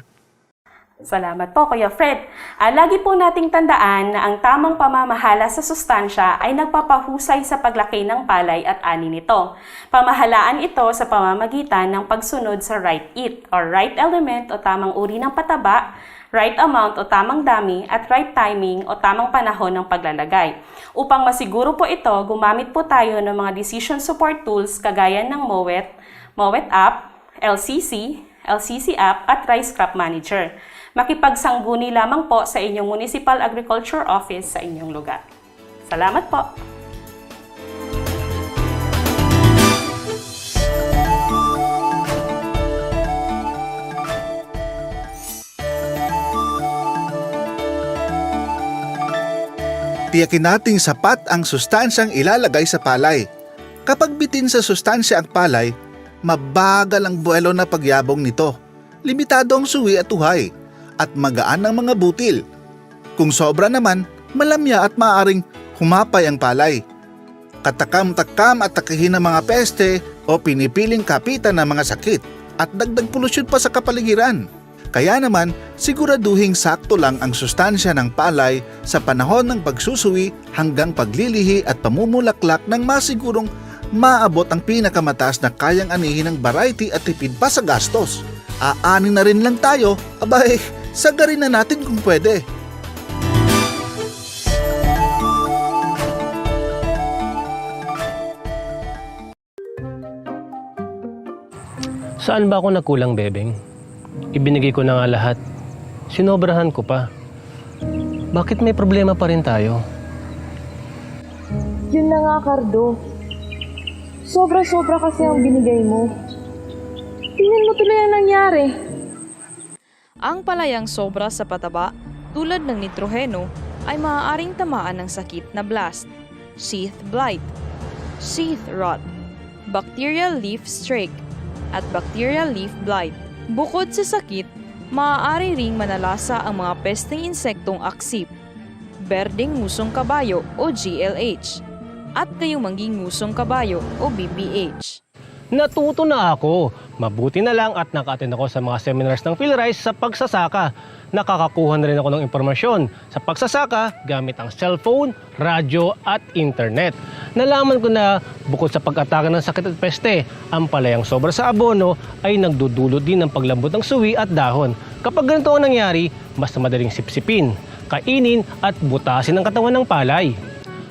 Salamat po, Kuya Fred. Lagi po nating tandaan na ang tamang pamamahala sa sustansya ay nagpapahusay sa paglaki ng palay at ani nito. Pamahalaan ito sa pamamagitan ng pagsunod sa right it or right element o tamang uri ng pataba, right amount o tamang dami at right timing o tamang panahon ng paglalagay. Upang masiguro po ito, gumamit po tayo ng mga decision support tools kagaya ng MOET, MOET app, LCC, LCC app at Rice Crop Manager. Makipagsangguni lamang po sa inyong Municipal Agriculture Office sa inyong lugar. Salamat po! Tiyakin nating sapat ang sustansyang ilalagay sa palay. Kapag bitin sa sustansya ang palay, mabagal ang buwelo na pagyabong nito. Limitado ang suwi at uhay, at magaan ang mga butil. Kung sobra naman, malamya at maaring humapay ang palay. Katakam-takam at takihin ng mga peste o pinipiling kapitan ng mga sakit at dagdag polusyon pa sa kapaligiran. Kaya naman, siguraduhing sakto lang ang sustansya ng palay sa panahon ng pagsusuwi hanggang paglilihi at pamumulaklak ng masigurong maabot ang pinakamataas na kayang anihin ng variety at tipid pa sa gastos. Aanin na rin lang tayo, abay, sagarin na natin kung pwede. Saan ba ako nagkulang, Bebeng? Ibinigay ko na nga lahat. Sinobrahan ko pa. Bakit may problema pa rin tayo? Yun na nga, Cardo. Sobra-sobra kasi ang binigay mo. Tingnan mo tuloy ang nangyari. Ang palayang sobra sa pataba, tulad ng nitroheno, ay maaaring tamaan ng sakit na blast, sheath blight, sheath rot, bacterial leaf streak, at bacterial leaf blight. Bukod sa sakit, maaari ring manalasa ang mga pesteng insektong aksip, berdeng ngusong kabayo o GLH, at kayumanging ngusong kabayo o BPH. Natuto na ako. Mabuti na lang at naka-attend ako sa mga seminars ng PhilRise sa pagsasaka. Nakakakuha na rin ako ng impormasyon sa pagsasaka gamit ang cellphone, radyo at internet. Nalaman ko na bukod sa pag-atake ng sakit at peste, ang palayang sobra sa abono ay nagdudulot din ng paglambot ng suwi at dahon. Kapag ganito ang nangyari, mas madaling sipsipin, kainin at butasin ang katawan ng palay.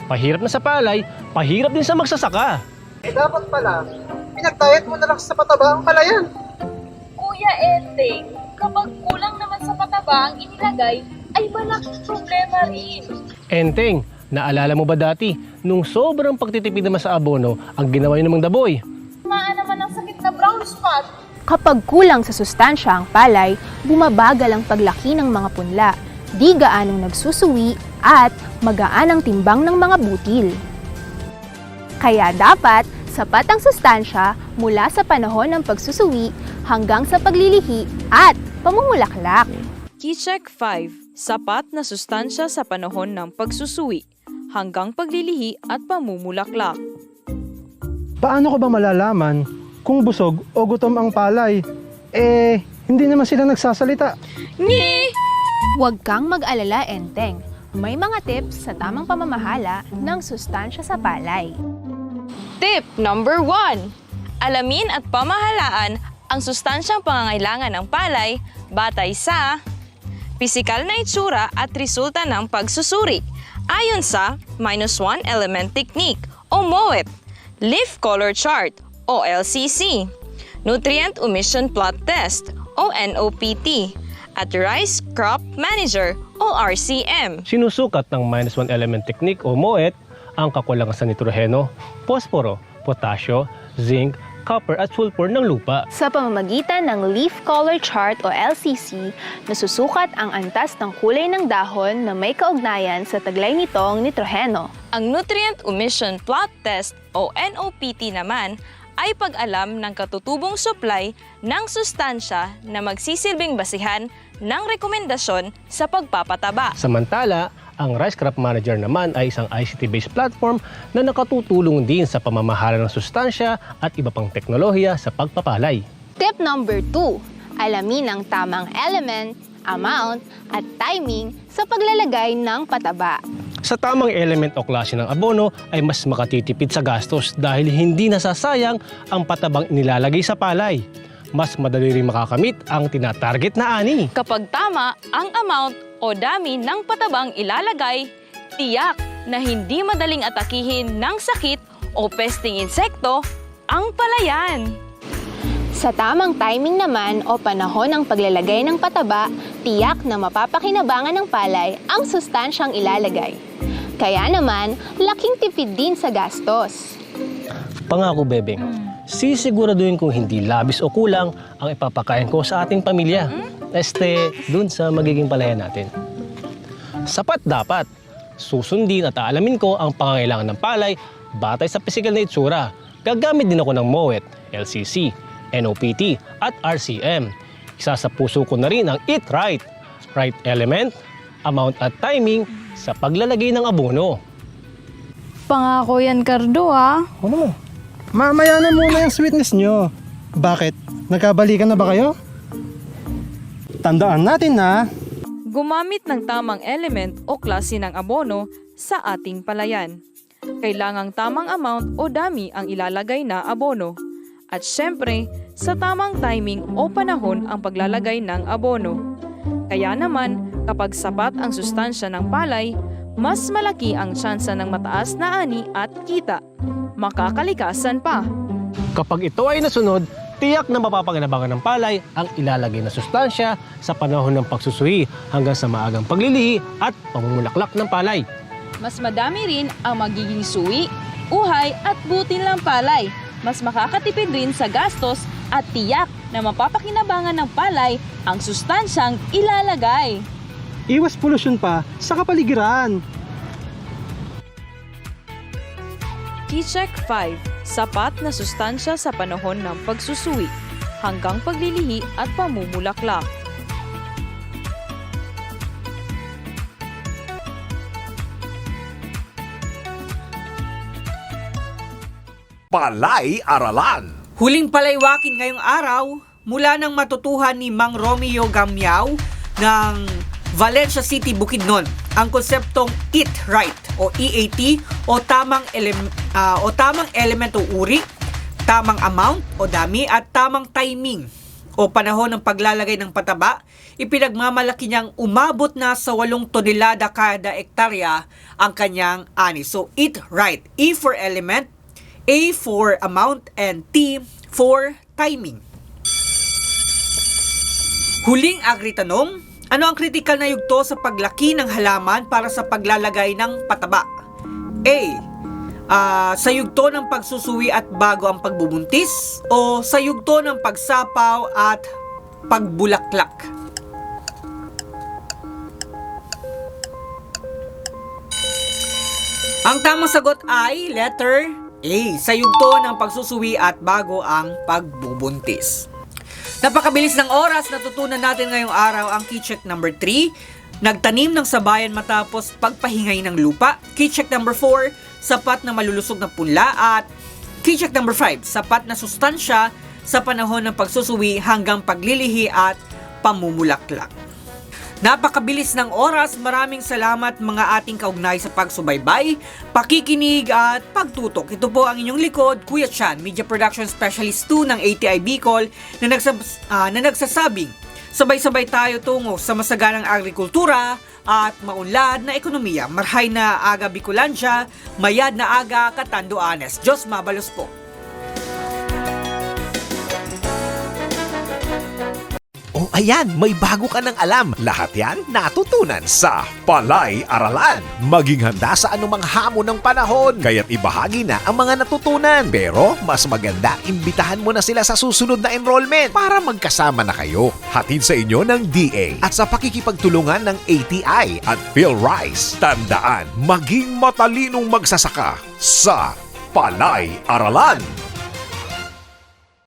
Pahirap na sa palay, pahirap din sa magsasaka. Dapat pala, pinag-diet mo na lang sa pataba ang palayan. Kuya Enteng, kapag kulang naman sa pataba ang inilagay, ay malaking problema rin. Enteng, naalala mo ba dati, nung sobrang pagtitipid naman sa abono, ang ginawa yun namang daboy? Maan naman ang sakit na brown spot. Kapag kulang sa sustansya ang palay, bumabagal ang paglaki ng mga punla, di gaanong nagsusuwi at magaan ang timbang ng mga butil. Kaya dapat sapat ang sustansya mula sa panahon ng pagsusuwi hanggang sa paglilihi at pamumulaklak. Keycheck 5. Sapat na sustansya sa panahon ng pagsusuwi hanggang paglilihi at pamumulaklak. Paano ko ba malalaman kung busog o gutom ang palay? Hindi naman sila nagsasalita. Huwag kang mag-alala, Enteng. May mga tips sa tamang pamamahala ng sustansya sa palay. Tip number 1. Alamin at pamahalaan ang sustansyang pangangailangan ng palay batay sa pisikal na itsura at resulta ng pagsusuri ayon sa -1 element technique o MOET, leaf color chart o LCC, nutrient omission plot test o NOPT, at Rice Crop Manager o RCM. Sinusukat ng -1 element technique o MOET ang kakulangan sa nitroheno, posporo, potasyo, zinc, copper at sulfur ng lupa. Sa pamamagitan ng Leaf Color Chart o LCC, nasusukat ang antas ng kulay ng dahon na may kaugnayan sa taglay nitong nitroheno. Ang Nutrient Omission Plot Test o NOPT naman ay pag-alam ng katutubong supply ng sustansya na magsisilbing basihan ng rekomendasyon sa pagpapataba. Samantala, ang Rice Crop Manager naman ay isang ICT-based platform na nakatutulong din sa pamamahala ng sustansya at iba pang teknolohiya sa pagpapalay. Tip number 2. Alamin ang tamang element, amount, at timing sa paglalagay ng pataba. Sa tamang element o klase ng abono ay mas makatitipid sa gastos dahil hindi nasasayang ang patabang inilalagay sa palay. Mas madali rin makakamit ang tinatarget na ani. Kapag tama ang amount o dami ng patabang ilalagay, tiyak na hindi madaling atakihin ng sakit o pesting insekto ang palayan. Sa tamang timing naman o panahon ng paglalagay ng pataba, tiyak na mapapakinabangan ng palay ang sustansyang ilalagay. Kaya naman, laking tipid din sa gastos. Pangako, Bebeng, sisiguraduhin kung hindi labis o kulang ang ipapakain ko sa ating pamilya. Dun sa magiging palayan natin. Sapat dapat. Susundin at aalamin ko ang pangangailangan ng palay batay sa pisikal na itsura. Gagamit din ako ng MOET, LCC, NOPT at RCM. Isa sa puso ko na rin ang Eat Right. Right element, amount at timing sa paglalagay ng abono. Pangako yan, Cardo, ha? Ano? Mamaya na muna yung sweetness nyo. Bakit? Nagkabalikan na ba kayo? Tandaan natin na Gumamit ng tamang element o klase ng abono sa ating palayan. Kailangang tamang amount o dami ang ilalagay na abono. At syempre, sa tamang timing o panahon ang paglalagay ng abono. Kaya naman, kapag sapat ang sustansya ng palay, mas malaki ang tsansa ng mataas na ani at kita. Makakalikasan pa. Kapag ito ay nasunod, tiyak na mapapakinabangan ng palay ang ilalagay na sustansya sa panahon ng pagsusuhi hanggang sa maagang paglilihi at pamumulaklak ng palay. Mas madami rin ang magiging suwi, uhay at butil ng palay. Mas makakatipid rin sa gastos at tiyak na mapapakinabangan ng palay ang sustansyang ilalagay. iwas polusyon pa sa kapaligiran. Keycheck 5. Sapat na sustansya sa panahon ng pagsusuwi hanggang paglilihi at pamumulaklak. Palay Aralan. Huling palaywakin ngayong araw mula nang matutuhan ni Mang Romeo Gamyao ng Valencia City, Bukidnon ang konseptong Eat Right o EAT o tamang element o uri, tamang amount o dami at tamang timing o panahon ng paglalagay ng pataba. Ipinagmamalaki niyang umabot na sa 8 tonelada kada ektarya ang kanyang ani. So Eat Right, E for element, A for amount, and T for timing. Huling agri-tanong, ano ang kritikal na yugto sa paglaki ng halaman para sa paglalagay ng pataba? A. Sa yugto ng pagsusuwi at bago ang pagbubuntis o sa yugto ng pagsapaw at pagbulaklak? Ang tamang sagot ay letter A. Sa yugto ng pagsusuwi at bago ang pagbubuntis. Napakabilis ng oras, natutunan natin ngayong araw ang key check number 3. Nagtanim ng sabayan matapos pagpahingay ng lupa. Key check number 4, sapat na malulusog na punla. At key check number 5, sapat na sustansya sa panahon ng pagsusuwi hanggang paglilihi at pamumulaklak. Napakabilis ng oras. Maraming salamat mga ating kaugnay sa pagsubaybay, pakikinig at pagtutok. Ito po ang inyong likod, Kuya Chan, Media Production Specialist 2 ng ATI Bicol na nagsasabing sabay-sabay tayo tungo sa masaganang agrikultura at maunlad na ekonomiya. Marhay na aga Bicolandia, mayad na aga Catanduanes. Diyos mabalos po. O ayan, may bago ka ng alam. Lahat yan natutunan sa Palay Aralan. Maging handa sa anumang hamon ng panahon, kaya't ibahagi na ang mga natutunan. Pero mas maganda, imbitahan mo na sila sa susunod na enrollment para magkasama na kayo. Hatid sa inyo ng DA at sa pakikipagtulungan ng ATI at PhilRice. Tandaan, maging matalinong magsasaka sa Palay Aralan.